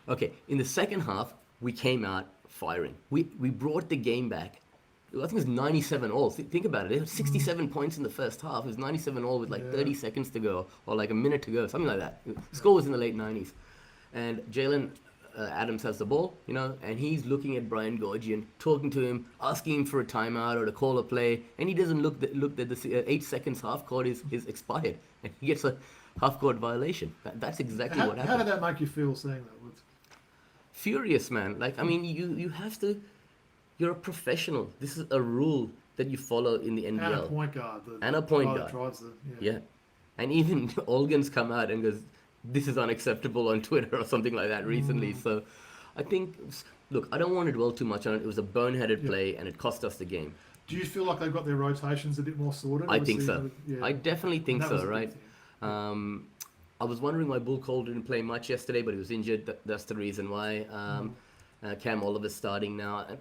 Speaker 1: Okay, in the second half, we came out firing. We brought the game back. I think it was 97 all. Think about it. They had 67 points in the first half. It was 97 all with 30 seconds to go or a minute to go, something like that. The score was in the late 90s. And Jalen Adams has the ball, and he's looking at Brian Gorgian, talking to him, asking him for a timeout or to call a play, and he doesn't look at the 8 seconds half court is expired, and he gets a half court violation. That's exactly what happened.
Speaker 2: How did that make you feel seeing that, Woods?
Speaker 1: Furious, man. I mean, you have to. You're a professional. This is a rule that you follow in the NBL.
Speaker 2: And a point guard.
Speaker 1: And a point
Speaker 2: guy
Speaker 1: guard.
Speaker 2: that drives
Speaker 1: Yeah. And even Olgan's come out and goes, "This is unacceptable" on Twitter or something like that recently. So I think, look, I don't want to dwell too much on it. It was a boneheaded play and it cost us the game.
Speaker 2: Do you feel like they've got their rotations a bit more sorted?
Speaker 1: I think so.
Speaker 2: Yeah.
Speaker 1: I definitely think
Speaker 2: And that
Speaker 1: so,
Speaker 2: was a
Speaker 1: right?
Speaker 2: big thing.
Speaker 1: I was wondering why Bull Cole didn't play much yesterday, but he was injured. That's the reason why. Cam Oliver's starting now. And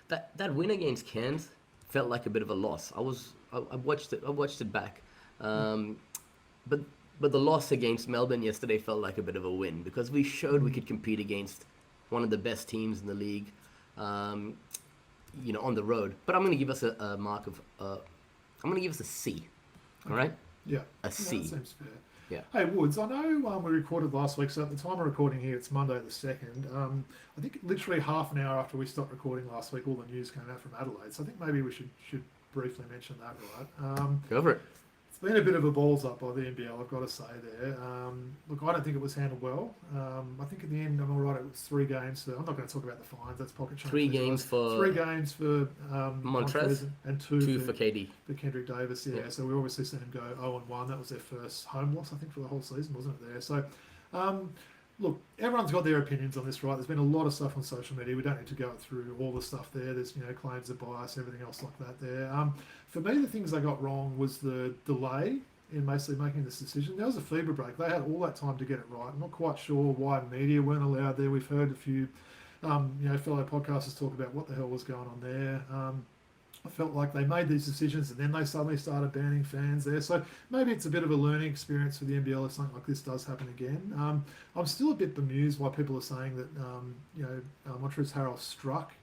Speaker 1: that win against Cairns felt like a bit of a loss. I watched it back. But the loss against Melbourne yesterday felt like a bit of a win because we showed we could compete against one of the best teams in the league, on the road. But I'm going to give us a mark of, I'm going to give us a C. All right?
Speaker 2: Yeah.
Speaker 1: A C.
Speaker 2: That seems fair.
Speaker 1: Yeah.
Speaker 2: Hey, Woods, I know we recorded last week, so at the time of recording here, it's Monday the 2nd. I think literally half an hour after we stopped recording last week, all the news came out from Adelaide. So I think maybe we should briefly mention that, right?
Speaker 1: Go for it.
Speaker 2: It's been a bit of a balls up by the NBL, I've got to say there. Look, I don't think it was handled well. I think in the end, I'm all right, it was 3 games. I'm not going to talk about the fines, that's pocket change.
Speaker 1: 3 games for
Speaker 2: 3 games for
Speaker 1: Montrez
Speaker 2: and 2
Speaker 1: for KD.
Speaker 2: For Kendrick Davis, yeah. So we obviously seen him go 0-1. That was their first home loss, I think, for the whole season, wasn't it there? So, look, everyone's got their opinions on this, right? There's been a lot of stuff on social media. We don't need to go through all the stuff there. There's, claims of bias, everything else like that there. For me, the things they got wrong was the delay in basically making this decision. There was a fever break. They had all that time to get it right. I'm not quite sure why media weren't allowed there. We've heard a few, fellow podcasters talk about what the hell was going on there. I felt like they made these decisions and then they suddenly started banning fans there. So maybe it's a bit of a learning experience for the NBL if something like this does happen again. I'm still a bit bemused why people are saying that, Montrezl Harrell struck,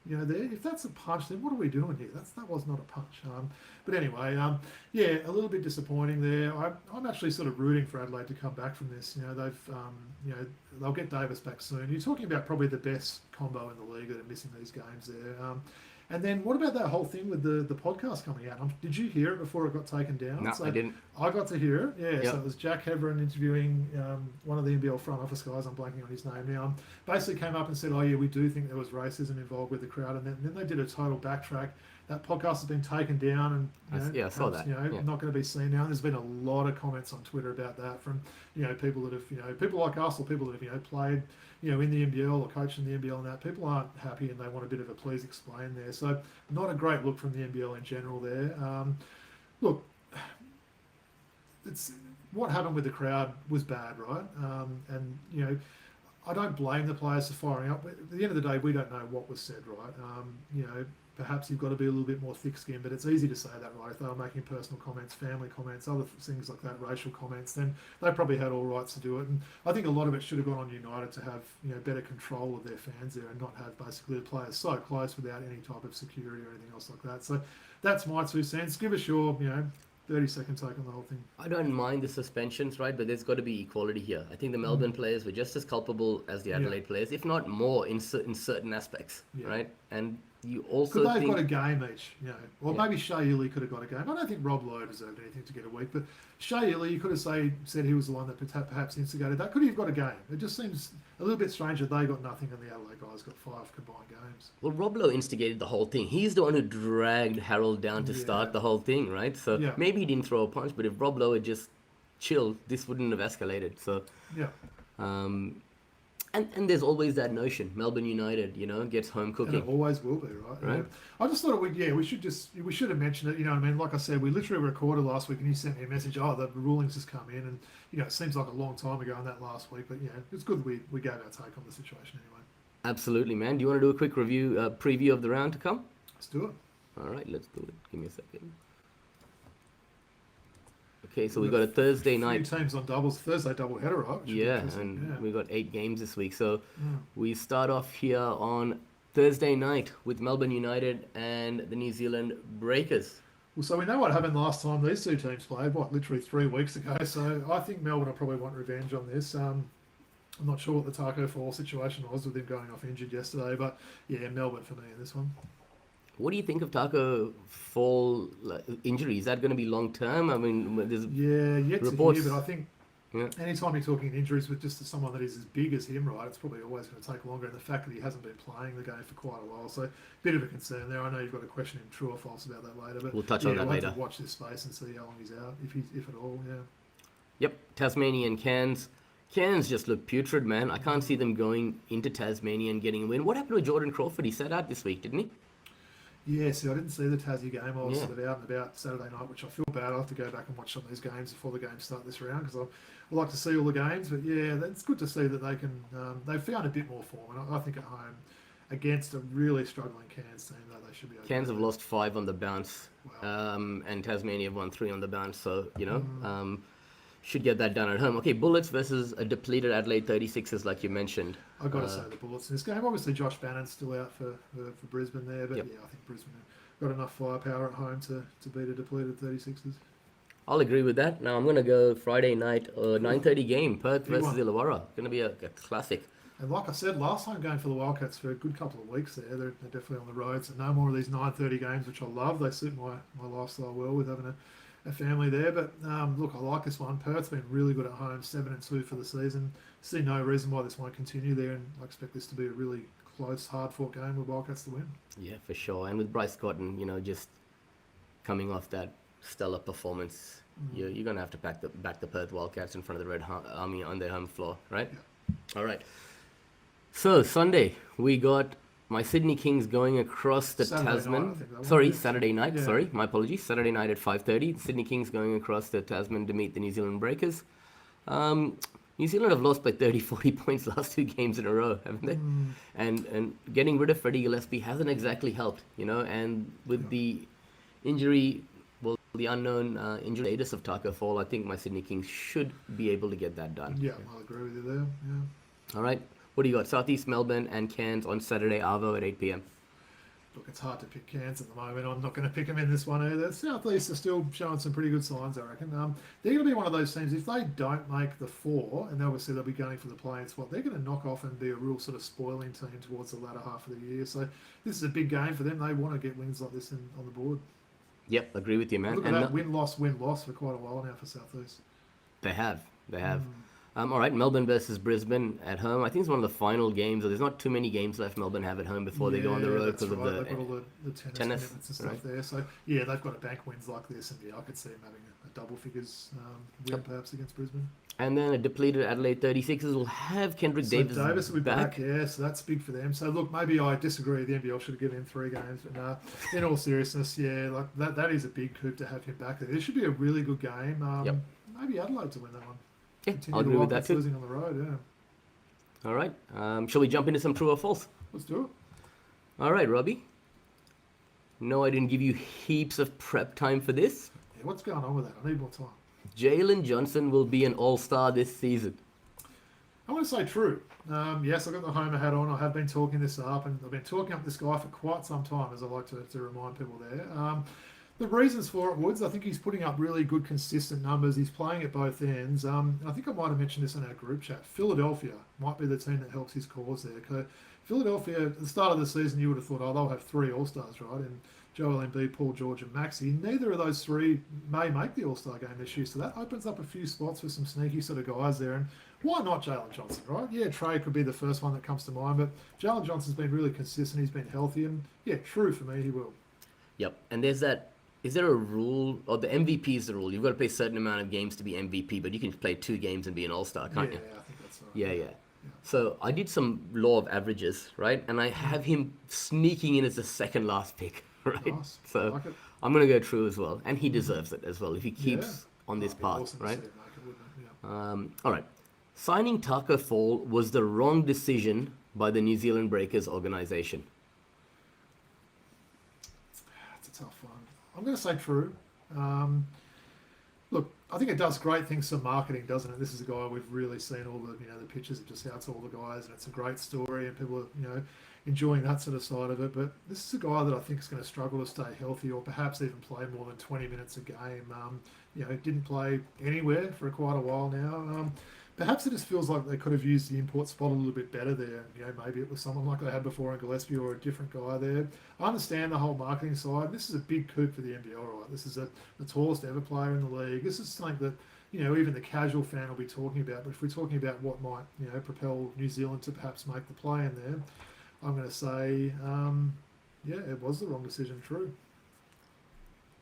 Speaker 2: there. If that's a punch, then what are we doing here? That was not a punch. But anyway, a little bit disappointing there. I'm actually sort of rooting for Adelaide to come back from this. They'll get Davis back soon. You're talking about probably the best combo in the league that are missing these games there. And then what about that whole thing with the podcast coming out? Did you hear it before it got taken down?
Speaker 1: No, I didn't.
Speaker 2: I got to hear it, yeah.
Speaker 1: Yep.
Speaker 2: So it was Jack Heverin interviewing one of the NBL front office guys. I'm blanking on his name now. Basically came up and said, oh, yeah, we do think there was racism involved with the crowd. And then they did a total backtrack. That podcast has been taken down and
Speaker 1: I saw that.
Speaker 2: Not going to be seen now. And there's been a lot of comments on Twitter about that from people that have people like us or people that have played in the NBL or coached in the NBL and that. People aren't happy and they want a bit of a please explain there. So not a great look from the NBL in general there. Look, it's what happened with the crowd was bad, right? I don't blame the players for firing up. But at the end of the day, we don't know what was said, right? Perhaps you've got to be a little bit more thick-skinned, but it's easy to say that, right? If they were making personal comments, family comments, other things like that, racial comments, then they probably had all rights to do it. And I think a lot of it should have gone on United to have better control of their fans there and not have basically the players so close without any type of security or anything else like that. So that's my 2 cents. Give us your 30-second take on the whole thing.
Speaker 1: I don't mind the suspensions, right? But there's got to be equality here. I think the Melbourne players were just as culpable as the Adelaide players, if not more in certain aspects, right? And you also
Speaker 2: could they have got a game each, or
Speaker 1: Yeah.
Speaker 2: maybe Shea Ely could have got a game. I don't think Rob Lowe deserved anything to get a week, but Shea Ely, you could have said he was the one that perhaps instigated that. Could he have got a game? It just seems a little bit strange that they got nothing and the Adelaide guys got 5 combined games.
Speaker 1: Well, Rob Lowe instigated the whole thing. He's the one who dragged Harold down to start the whole thing, right? So maybe he didn't throw a punch, but if Rob Lowe had just chilled, this wouldn't have escalated. So
Speaker 2: Yeah.
Speaker 1: And there's always that notion. Melbourne United, gets home
Speaker 2: And
Speaker 1: cooking.
Speaker 2: it always will be, right?
Speaker 1: Right.
Speaker 2: Yeah. I just thought we should have mentioned it. You know what I mean? Like I said, we literally recorded last week, and you sent me a message. Oh, the rulings has come in, and it seems like a long time ago on that last week, but it's good we gave our take on the situation anyway.
Speaker 1: Absolutely, man. Do you want to do a quick preview of the round to come?
Speaker 2: Let's do it.
Speaker 1: All right, let's do it. Give me a second. Okay, so we got a Thursday night.
Speaker 2: Few teams on doubles. Thursday double header, right? Which should be
Speaker 1: Yeah,
Speaker 2: interesting.
Speaker 1: and we got 8 games this week. So
Speaker 2: Yeah.
Speaker 1: we start off here on Thursday night with Melbourne United and the New Zealand Breakers.
Speaker 2: Well, so we know what happened last time these two teams played, literally 3 weeks ago. So I think Melbourne will probably want revenge on this. I'm not sure what the Taco Fall situation was with him going off injured yesterday, but yeah, Melbourne for me in this one.
Speaker 1: What do you think of Taco Fall injury? Is that going to be long term? I mean, there's
Speaker 2: Yet
Speaker 1: reports.
Speaker 2: to hear, but I think anytime you're talking injuries with just someone that is as big as him, right, it's probably always going to take longer. And the fact that he hasn't been playing the game for quite a while, so a bit of a concern there. I know you've got a question in true or false about that later, but
Speaker 1: we'll touch on that
Speaker 2: we'll
Speaker 1: later.
Speaker 2: have to watch this space and see how long he's out, if at all. Yeah.
Speaker 1: Yep, Tasmania and Cairns. Cairns just look putrid, man. I can't see them going into Tasmania and getting a win. What happened to Jordan Crawford? He sat out this week, didn't he?
Speaker 2: Yeah, see, I didn't see the Tassie game. I was
Speaker 1: Yeah.
Speaker 2: sort of out and about Saturday night, which I feel bad. I'll have to go back and watch some of these games before the games start this round because I like to see all the games. But yeah, it's good to see that they can. They've found a bit more form, and I think at home against a really struggling Cairns team, that they should be okay.
Speaker 1: Cairns have lost 5 on the bounce,
Speaker 2: Wow.
Speaker 1: and Tasmania have won 3 on the bounce. So should get that done at home. Okay, Bullets versus a depleted Adelaide 36ers, like you mentioned.
Speaker 2: I've got to say the Bullets in this game. Obviously, Josh Bannon's still out for Brisbane there, but
Speaker 1: Yep.
Speaker 2: yeah, I think Brisbane have got enough firepower at home to beat a depleted 36ers.
Speaker 1: I'll agree with that. Now I'm going to go Friday night, 9:30 game, Perth
Speaker 2: Big
Speaker 1: versus
Speaker 2: one.
Speaker 1: Illawarra. Going to be a classic.
Speaker 2: And like I said last time, going for the Wildcats for a good couple of weeks there. They're definitely on the road, so no more of these 9:30 games, which I love. They suit my lifestyle well with having a family there. But look, I like this one. Perth's been really good at home, 7-2 for the season. See no reason why this won't continue there, and I expect this to be a really close, hard-fought game with Wildcats to win.
Speaker 1: Yeah, for sure. And with Bryce Cotton, just coming off that stellar performance, you're going to have to back the Perth Wildcats in front of the Red Army on their home floor, right?
Speaker 2: Yeah.
Speaker 1: All right. So Sunday we got my Sydney Kings going across the
Speaker 2: Saturday night, I
Speaker 1: Tasman.
Speaker 2: think that one,
Speaker 1: Sorry,
Speaker 2: yeah.
Speaker 1: Saturday night.
Speaker 2: Yeah.
Speaker 1: Sorry, my apologies. Saturday night at 5:30. Sydney Kings going across the Tasman to meet the New Zealand Breakers. New Zealand have lost by 30, 40 points last 2 games in a row, haven't they? And getting rid of Freddie Gillespie hasn't exactly helped, And with the injury, the unknown injury status of Taco Fall, I think my Sydney Kings should be able to get that done.
Speaker 2: Yeah, I'll agree with you there. Yeah.
Speaker 1: All right. What do you got? Southeast Melbourne and Cairns on Saturday, Arvo at 8 p.m.
Speaker 2: Look, it's hard to pick Cairns at the moment. I'm not going to pick them in this one either. South East are still showing some pretty good signs, I reckon. They're going to be one of those teams, if they don't make the 4, and obviously they'll be going for the play-in spot, they're going to knock off and be a real sort of spoiling team towards the latter half of the year. So this is a big game for them. They want to get wins like this on the board.
Speaker 1: Yep, agree with you, man.
Speaker 2: Look at that win-loss for quite a while now for South East.
Speaker 1: They have. All right, Melbourne versus Brisbane at home. I think it's one of the final games. There's not too many games left Melbourne have at home before they go on the road
Speaker 2: that's
Speaker 1: because of
Speaker 2: right. They've got all the tennis commitments and stuff
Speaker 1: right.
Speaker 2: there. So yeah, they've got to bank wins like this, and I could see them having a double figures win perhaps against Brisbane.
Speaker 1: And then a depleted Adelaide 36ers will have Kendrick Davis
Speaker 2: Davis will be back. Yeah, so that's big for them. So look, maybe I disagree. The NBL should have given him 3 games, but no. In all seriousness, yeah, like that is a big coup to have him back there. It should be a really good game. Maybe Adelaide to win that one.
Speaker 1: Yeah,
Speaker 2: Continue
Speaker 1: I'll
Speaker 2: the
Speaker 1: agree with that
Speaker 2: Wildcats
Speaker 1: too.
Speaker 2: losing on the road. Yeah.
Speaker 1: All right. Shall we jump into some true or false?
Speaker 2: Let's do it.
Speaker 1: All right, Robbie. No, I didn't give you heaps of prep time for this.
Speaker 2: Yeah, what's going on with that? I need more time.
Speaker 1: Jalen Johnson will be an all-star this season.
Speaker 2: I want to say true. Yes, I've got the Homer hat on. I have been talking this up, and I've been talking up this guy for quite some time, as I like to remind people there. The reasons for it, Woods, I think he's putting up really good, consistent numbers. He's playing at both ends. And I think I might have mentioned this in our group chat. Philadelphia might be the team that helps his cause there. Philadelphia, at the start of the season, you would have thought, oh, they'll have 3 All-Stars, right? And Joel Embiid, Paul George, and Maxey. Neither of those 3 may make the All-Star game this year, so that opens up a few spots for some sneaky sort of guys there. And why not Jalen Johnson, right? Yeah, Trey could be the first one that comes to mind, but Jalen Johnson's been really consistent. He's been healthy, and yeah, true for me, he will.
Speaker 1: Yep. And there's that. Is there a rule, or the MVP is the rule? You've got to play a certain amount of games to be MVP, but you can play 2 games and be an all-star, can't you?
Speaker 2: Yeah, I think that's right.
Speaker 1: Yeah. So I did some law of averages, right? And I have him sneaking in as the second last pick, right?
Speaker 2: Nice.
Speaker 1: So
Speaker 2: Like it.
Speaker 1: I'm going to go true as well. And he deserves it as well if he keeps on this
Speaker 2: That'd be
Speaker 1: path,
Speaker 2: awesome to
Speaker 1: right?
Speaker 2: see him make it, wouldn't it? Yeah.
Speaker 1: All right. Signing Taco Fall was the wrong decision by the New Zealand Breakers organization.
Speaker 2: That's a tough one. I'm going to say true. Look, I think it does great things for marketing, doesn't it? This is a guy we've really seen all the the pictures of just out to all the guys, and it's a great story, and people are enjoying that sort of side of it. But this is a guy that I think is going to struggle to stay healthy, or perhaps even play more than 20 minutes a game. Didn't play anywhere for quite a while now. Perhaps it just feels like they could have used the import spot a little bit better there. Maybe it was someone like they had before in Gillespie or a different guy there. I understand the whole marketing side. This is a big coup for the NBL, right? This is the tallest ever player in the league. This is something that, even the casual fan will be talking about. But if we're talking about what might, propel New Zealand to perhaps make the play in there, I'm going to say, it was the wrong decision, true.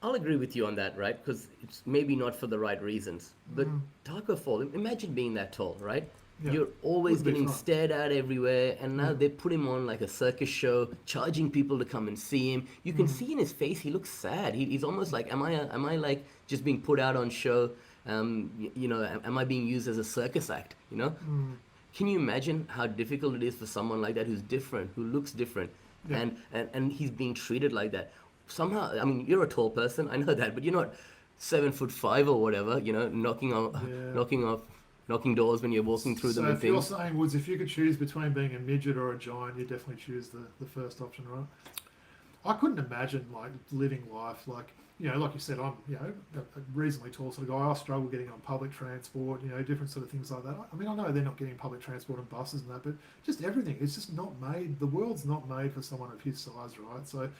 Speaker 1: I'll agree with you on that, right? Because it's maybe not for the right reasons. But Taco Fall, imagine being that tall, right?
Speaker 2: Yeah.
Speaker 1: You're always
Speaker 2: Would be
Speaker 1: getting
Speaker 2: fun.
Speaker 1: stared at everywhere, and now they put him on like a circus show, charging people to come and see him. You can see in his face he looks sad. He's almost like, am I like just being put out on show? Am I being used as a circus act? Can you imagine how difficult it is for someone like that who's different, who looks different,
Speaker 2: Yeah.
Speaker 1: and he's being treated like that? Somehow, I mean, you're a tall person, I know that, but you're not 7'5" or whatever. Knocking doors when you're walking through them
Speaker 2: So
Speaker 1: and
Speaker 2: if you're
Speaker 1: things.
Speaker 2: saying, Woods, if you could choose between being a midget or a giant, you definitely choose the first option, right? I couldn't imagine living life like you said. I'm a reasonably tall sort of guy. I struggle getting on public transport, different sort of things like that. I mean, I know they're not getting public transport and buses and that, but just everything. It's just not made. The world's not made for someone of his size, right? So.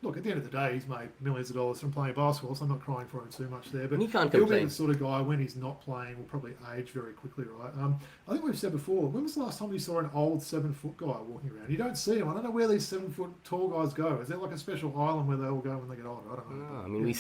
Speaker 2: Look, at the end of the day, he's made millions of dollars from playing basketball, so I'm not crying for him too much there. But
Speaker 1: And he can't
Speaker 2: he'll be
Speaker 1: complain.
Speaker 2: the sort of guy, when he's not playing, will probably age very quickly, right? I think we've said before, when was the last time you saw an old 7-foot guy walking around? You don't see him. I don't know where these 7-foot tall guys go. Is there like a special island where they all go when they get older? I don't know.
Speaker 1: I mean, we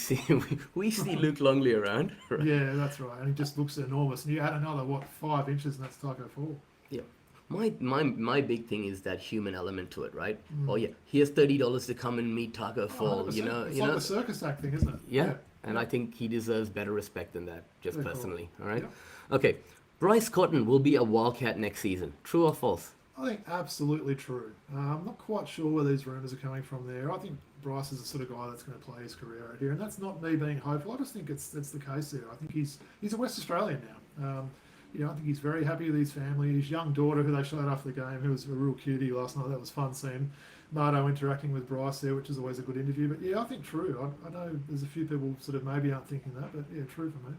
Speaker 1: see Luke Longley around. Right?
Speaker 2: Yeah, that's right. And he just looks enormous. And you add another, 5 inches, and that's Taco Fall.
Speaker 1: Yeah. My big thing is that human element to it, right? Oh yeah, here's $30 to come and meet Taco Fall.
Speaker 2: 100%. It's like the circus act thing, isn't it?
Speaker 1: Yeah. And I think he deserves better respect than that, just
Speaker 2: Very cool.
Speaker 1: personally. All right.
Speaker 2: Yeah.
Speaker 1: Okay. Bryce Cotton will be a Wildcat next season. True or false?
Speaker 2: I think absolutely true. I'm not quite sure where these rumours are coming from there. I think Bryce is the sort of guy that's going to play his career out here, and that's not me being hopeful. I just think that's the case there. I think he's a West Australian now. I think he's very happy with his family. His young daughter, who they showed after the game, who was a real cutie last night. That was fun seeing Mardo interacting with Bryce there, which is always a good interview. But yeah, I think true. I know there's a few people sort of maybe aren't thinking that, but yeah, true for me.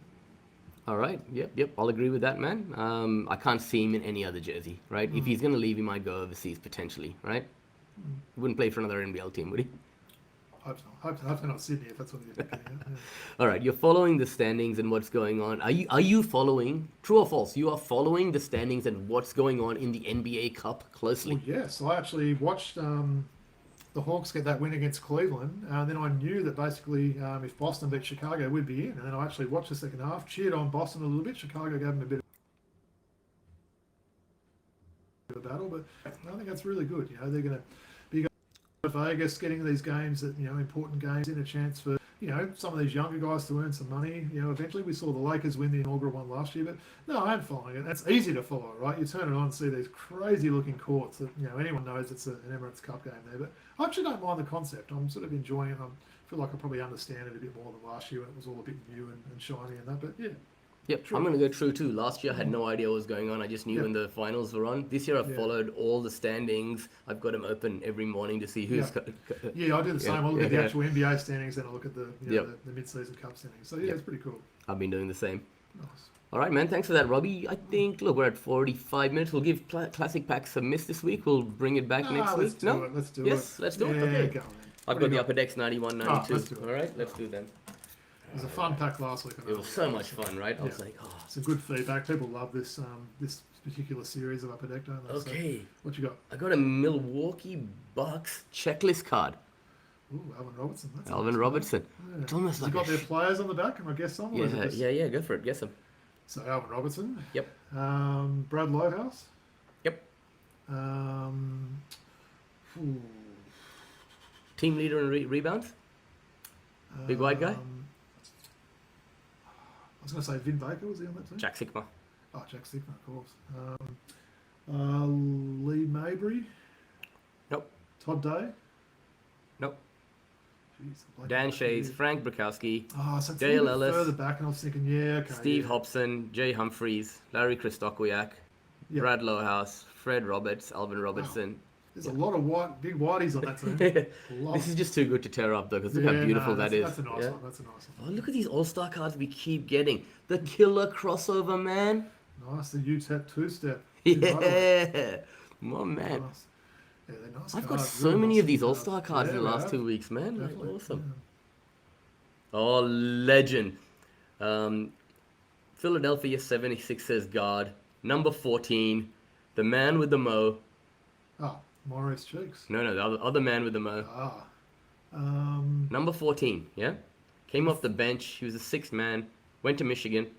Speaker 1: All right. Yep. I'll agree with that, man. I can't see him in any other jersey, right? If he's going to leave, he might go overseas potentially, right? He wouldn't play for another NBL team, would he?
Speaker 2: Hope not Sydney, if that's what you're thinking. Yeah.
Speaker 1: All right. You're following the standings and what's going on. Are you following, true or false? You are following the standings and what's going on in the NBA Cup closely.
Speaker 2: Well, yes, I actually watched the Hawks get that win against Cleveland, and then I knew that basically if Boston beat Chicago, we'd be in. And then I actually watched the second half, cheered on Boston a little bit. Chicago gave them a bit of a battle, but I think that's really good. They're going to be going to Vegas, getting these games that important games in, a chance for some of these younger guys to earn some money. Eventually we saw the Lakers win the inaugural one last year, but no, I am following it. It's easy to follow, right? You turn it on and see these crazy looking courts that, anyone knows it's an Emirates Cup game there, but I actually don't mind the concept. I'm sort of enjoying it. I feel like I probably understand it a bit more than last year when it was all a bit new and shiny and that, but yeah.
Speaker 1: Yep, True. I'm going to go True too. Last year I had no idea what was going on. I just knew when the finals were on. This year I've followed all the standings. I've got them open every morning to see who's...
Speaker 2: Yeah, I do the same. I look at the actual NBA standings, then I look at the mid-season cup standings. So it's pretty cool.
Speaker 1: I've been doing the same.
Speaker 2: Nice.
Speaker 1: All right, man. Thanks for that, Robbie. I think, look, we're at 45 minutes. We'll give Classic Packs a miss this week. We'll bring it back next week.
Speaker 2: Let's do it.
Speaker 1: Yes, let's do it. Okay.
Speaker 2: Go on,
Speaker 1: I've got the Upper Decks 91, 92.
Speaker 2: let's do it.
Speaker 1: All right, let's do them.
Speaker 2: It was a fun pack last week.
Speaker 1: It was so much fun, right? I was like,
Speaker 2: Some good feedback. People love this this particular series of Upper Deck, don't they?
Speaker 1: Okay.
Speaker 2: So, what you got?
Speaker 1: I got a Milwaukee Bucks checklist card.
Speaker 2: Ooh, Alvin Robertson. That's
Speaker 1: Alvin Robertson.
Speaker 2: Yeah.
Speaker 1: It's almost
Speaker 2: Has
Speaker 1: like
Speaker 2: he got their players on the back? Can I guess some?
Speaker 1: Yeah, go for it. Guess them.
Speaker 2: So Alvin Robertson.
Speaker 1: Yep.
Speaker 2: Brad Lohaus.
Speaker 1: Yep.
Speaker 2: Ooh.
Speaker 1: Team leader in rebounds. Big white guy.
Speaker 2: I was going to say Vin Baker, was he on that team?
Speaker 1: Jack Sikma.
Speaker 2: Oh, Jack Sikma, of course. Lee Mabry.
Speaker 1: Nope.
Speaker 2: Todd Day.
Speaker 1: Nope.
Speaker 2: Jeez,
Speaker 1: Dan Shays, Frank Bukowski,
Speaker 2: so
Speaker 1: Dale Ellis,
Speaker 2: further back, and I was thinking, okay.
Speaker 1: Steve Hobson, Jay Humphreys, Larry Christokowiak, Brad Lohaus, Fred Roberts, Alvin Robertson.
Speaker 2: Wow. There's a lot of big whiteys on that team.
Speaker 1: This is just too good to tear up, though, because look how beautiful that is.
Speaker 2: That's a nice one. That's a nice one.
Speaker 1: Oh, look at these All-Star cards we keep getting. The killer crossover, man.
Speaker 2: Nice, the UTEP two-step.
Speaker 1: Yeah. My man.
Speaker 2: Nice. Yeah, they're nice
Speaker 1: I've got
Speaker 2: cards,
Speaker 1: so
Speaker 2: really
Speaker 1: many
Speaker 2: nice
Speaker 1: of these
Speaker 2: cards.
Speaker 1: All-Star cards in the last 2 weeks, man. Like,
Speaker 2: Definitely,
Speaker 1: awesome. Oh, legend. Philadelphia 76ers guard, number 14, the man with the mo.
Speaker 2: Oh, Maurice Cheeks.
Speaker 1: No, the other man with the mo. Number 14, yeah? Came off the bench. He was a sixth man. Went to Michigan.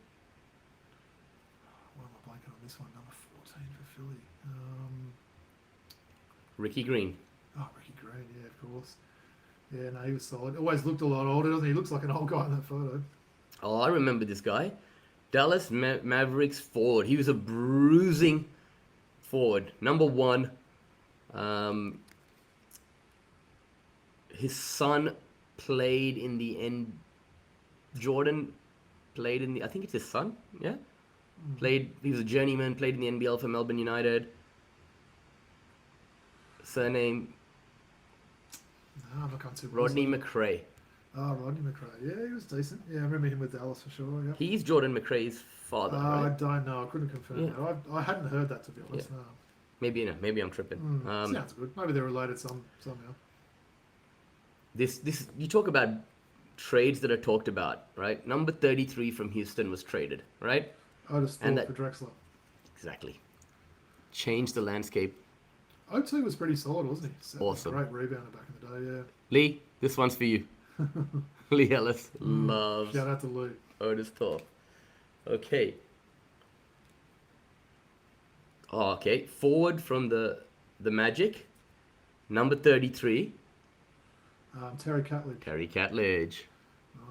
Speaker 2: Why am I blanking on this one? Number 14 for Philly.
Speaker 1: Ricky Green.
Speaker 2: Oh, Ricky Green, yeah, of course. Yeah, no, he was solid. Always looked a lot older, doesn't he? He looks like an old guy in that photo.
Speaker 1: Oh, I remember this guy. Dallas Mavericks forward. He was a bruising forward. Number 1. His son played in the Jordan played in the... I think it's his son, yeah? He was a journeyman, played in the NBL for Melbourne United. Surname...
Speaker 2: No, I'm not going to.
Speaker 1: Rodney McRae.
Speaker 2: Oh, Rodney McRae. Yeah, he was decent. Yeah, I remember him with Dallas for sure. Yeah.
Speaker 1: He's Jordan McRae's father, right?
Speaker 2: I don't know. I couldn't confirm that. I hadn't heard that, to be honest.
Speaker 1: Yeah.
Speaker 2: No.
Speaker 1: Maybe I'm tripping.
Speaker 2: Sounds good. Maybe they're related somehow.
Speaker 1: This you talk about trades that are talked about, right? Number 33 from Houston was traded, right?
Speaker 2: I just thought for Drexler.
Speaker 1: Exactly. Changed the landscape.
Speaker 2: O2 was pretty solid, wasn't he?
Speaker 1: Awesome.
Speaker 2: Great rebounder back in the day, yeah.
Speaker 1: Lee, this one's for you. Lee Ellis loves
Speaker 2: Shout out to Lee.
Speaker 1: Otis Thorpe. Okay. Oh, okay. Forward from the Magic, number 33.
Speaker 2: Terry Catledge.
Speaker 1: Terry Catledge.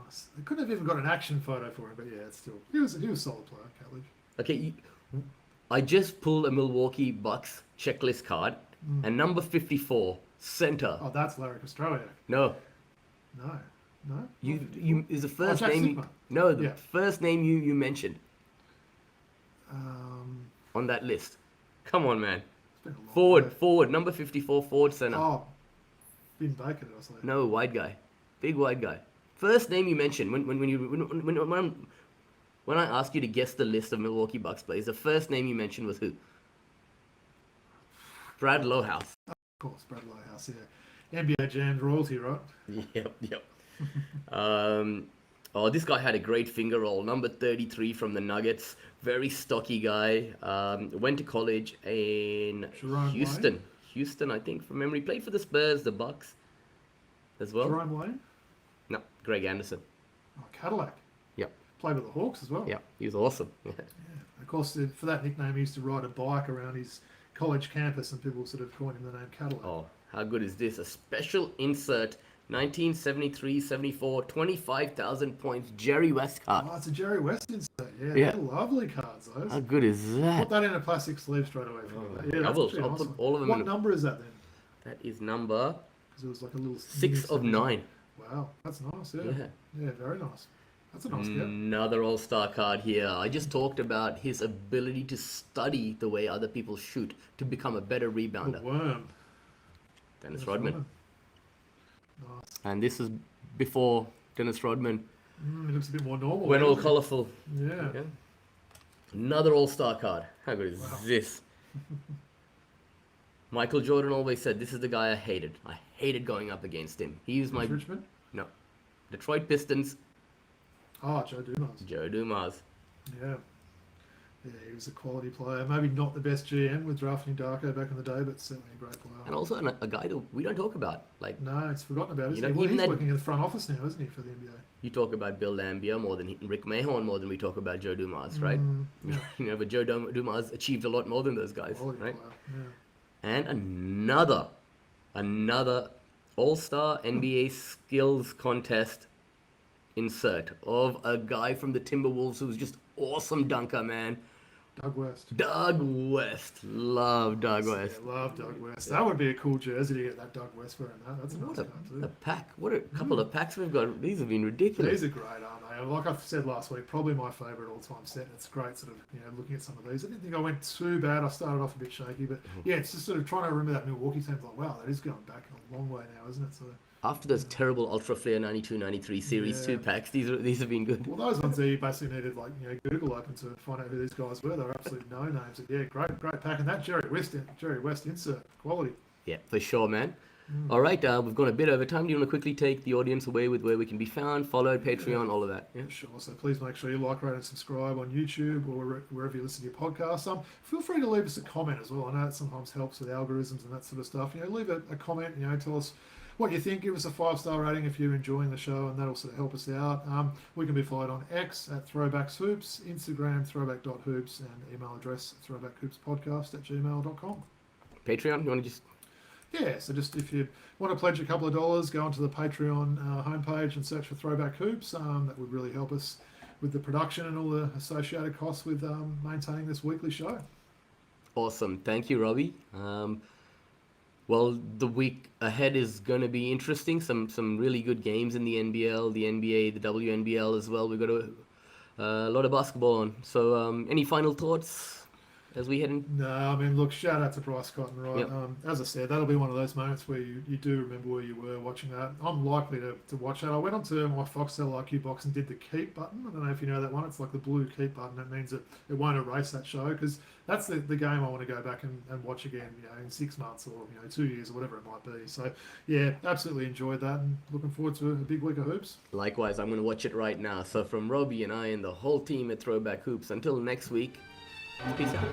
Speaker 2: Nice. They couldn't have even got an action photo for him, but yeah, it's still he was a solid player, Catledge.
Speaker 1: Okay, I just pulled a Milwaukee Bucks checklist card, and number 54, center.
Speaker 2: Oh, that's Larry Kostroliak.
Speaker 1: No. You is the first
Speaker 2: Jack
Speaker 1: name.
Speaker 2: Sigma.
Speaker 1: No, the first name you mentioned
Speaker 2: Um,
Speaker 1: on that list. Come on, man.
Speaker 2: it's been a long day.
Speaker 1: Forward, number 54, forward center.
Speaker 2: Oh, Vin Baker, did I say?
Speaker 1: No, wide guy, big wide guy. First name you mentioned when I asked you to guess the list of Milwaukee Bucks players, the first name you mentioned was who? Brad Lohaus.
Speaker 2: Of course, Brad Lohaus, yeah. NBA Jam royalty, right?
Speaker 1: Yep. This guy had a great finger roll. Number 33 from the Nuggets. Very stocky guy. Went to college in
Speaker 2: Jerome
Speaker 1: Houston.
Speaker 2: Wayne?
Speaker 1: Houston, I think, from memory. Played for the Spurs, the Bucks as well.
Speaker 2: Jerome Wayne?
Speaker 1: No, Greg Anderson.
Speaker 2: Oh, Cadillac.
Speaker 1: Yep.
Speaker 2: Played with the Hawks as well.
Speaker 1: Yeah, he was awesome.
Speaker 2: Yeah. Of course, for that nickname, he used to ride a bike around his college campus, and people sort of coined him the name Cadillac.
Speaker 1: Oh, how good is this? A special insert 1973-74, 25,000 points. Jerry West card.
Speaker 2: Oh, it's a Jerry West insert. Yeah,
Speaker 1: Yeah.
Speaker 2: they're lovely cards, those.
Speaker 1: How good is that?
Speaker 2: Put that in a plastic sleeve straight away for me. Yeah,
Speaker 1: I
Speaker 2: that's
Speaker 1: will.
Speaker 2: actually a
Speaker 1: I'll
Speaker 2: nice
Speaker 1: put
Speaker 2: one.
Speaker 1: all of them
Speaker 2: What
Speaker 1: in a-
Speaker 2: number is that then?
Speaker 1: That is number
Speaker 2: Because it was like a little
Speaker 1: 6 of 9.
Speaker 2: Wow, that's nice. Yeah,
Speaker 1: Yeah.
Speaker 2: yeah, very nice. That's a nice get.
Speaker 1: Another all-star card here. I just talked about his ability to study the way other people shoot to become a better
Speaker 2: The
Speaker 1: rebounder.
Speaker 2: worm.
Speaker 1: Dennis Rodman.
Speaker 2: Nice.
Speaker 1: And this is before Dennis Rodman
Speaker 2: It looks a bit more normal.
Speaker 1: went all
Speaker 2: doesn't it?
Speaker 1: colourful.
Speaker 2: Yeah.
Speaker 1: Yeah. Another all-star card. How good is
Speaker 2: Wow.
Speaker 1: this? Michael Jordan always said, this is the guy I hated. I hated going up against him. He was my...
Speaker 2: Richmond?
Speaker 1: No. Detroit Pistons,
Speaker 2: Oh, Joe Dumas.
Speaker 1: Joe Dumas.
Speaker 2: Yeah. Yeah, he was a quality player. Maybe not the best GM with drafting Darko back in the day, but certainly a great player.
Speaker 1: And also a guy that we don't talk about. Like,
Speaker 2: No, it's forgotten about,
Speaker 1: You
Speaker 2: isn't
Speaker 1: know,
Speaker 2: he? Well,
Speaker 1: even
Speaker 2: he's
Speaker 1: that-
Speaker 2: working in the front office now, isn't he, for the NBA?
Speaker 1: you talk about Bill Laimbeer more than Rick Mahorn more than we talk about Joe Dumas, right?
Speaker 2: Yeah.
Speaker 1: You know, but Joe Dumas achieved a lot more than those guys,
Speaker 2: Quality
Speaker 1: right?
Speaker 2: player.
Speaker 1: And another All-Star NBA Skills Contest insert of a guy from the Timberwolves who was just awesome dunker, man.
Speaker 2: Yeah. Doug West.
Speaker 1: Doug West. Love Doug West.
Speaker 2: Yeah, love Doug West. That would be a cool jersey to get that Doug West wearing that. That's a nice
Speaker 1: What
Speaker 2: card
Speaker 1: a
Speaker 2: too.
Speaker 1: pack. What a couple of packs we've got. These have been ridiculous.
Speaker 2: These are great, aren't they? Like I said last week, probably my favourite all-time set. It's great sort of, looking at some of these. I didn't think I went too bad. I started off a bit shaky, but yeah, it's just sort of trying to remember that Milwaukee team. Like, wow, that is going back a long way now, isn't it? So,
Speaker 1: After those terrible Ultra Flare 92-93 Series
Speaker 2: Yeah.
Speaker 1: 2 packs, these have been good.
Speaker 2: well, those ones there, you basically needed Google open to find out who these guys were. They're absolute no names. Yeah, great pack, and that Jerry West insert quality.
Speaker 1: Yeah, for sure, man. All right, we've gone a bit over time. Do you want to quickly take the audience away with where we can be found, followed, Patreon, all of that? Yeah.
Speaker 2: Sure. So please make sure you like, rate, and subscribe on YouTube or wherever you listen to your podcasts. Feel free to leave us a comment as well. I know it sometimes helps with algorithms and that sort of stuff. Leave a comment. Tell us what you think. Give us a 5-star rating if you're enjoying the show, and that'll sort of help us out. We can be followed on X at Throwbacks Hoops, Instagram throwback.hoops, and email address throwbackhoopspodcast@gmail.com.
Speaker 1: Patreon, you want to just...
Speaker 2: Yeah, so just if you want to pledge a couple of dollars, go onto the Patreon homepage and search for Throwback Hoops. That would really help us with the production and all the associated costs with maintaining this weekly show.
Speaker 1: Awesome. Thank you, Robbie. Well, the week ahead is going to be interesting. Some really good games in the NBL, the NBA, the WNBL as well. We've got a lot of basketball on. So any final thoughts as we head in?
Speaker 2: No, I mean, look, shout out to Bryce Cotton, right?
Speaker 1: Yep.
Speaker 2: As I said, that'll be one of those moments where you do remember where you were watching that. I'm likely to watch that. I went onto my Foxtel IQ box and did the keep button. I don't know if you know that one. It's like the blue keep button. That means that it won't erase that show, because that's the game I want to go back and watch again, in 6 months or 2 years or whatever it might be. So yeah, absolutely enjoyed that, and looking forward to a big week of hoops.
Speaker 1: Likewise, I'm going to watch it right now. So from Robbie and I and the whole team at Throwback Hoops, until next week, peace out.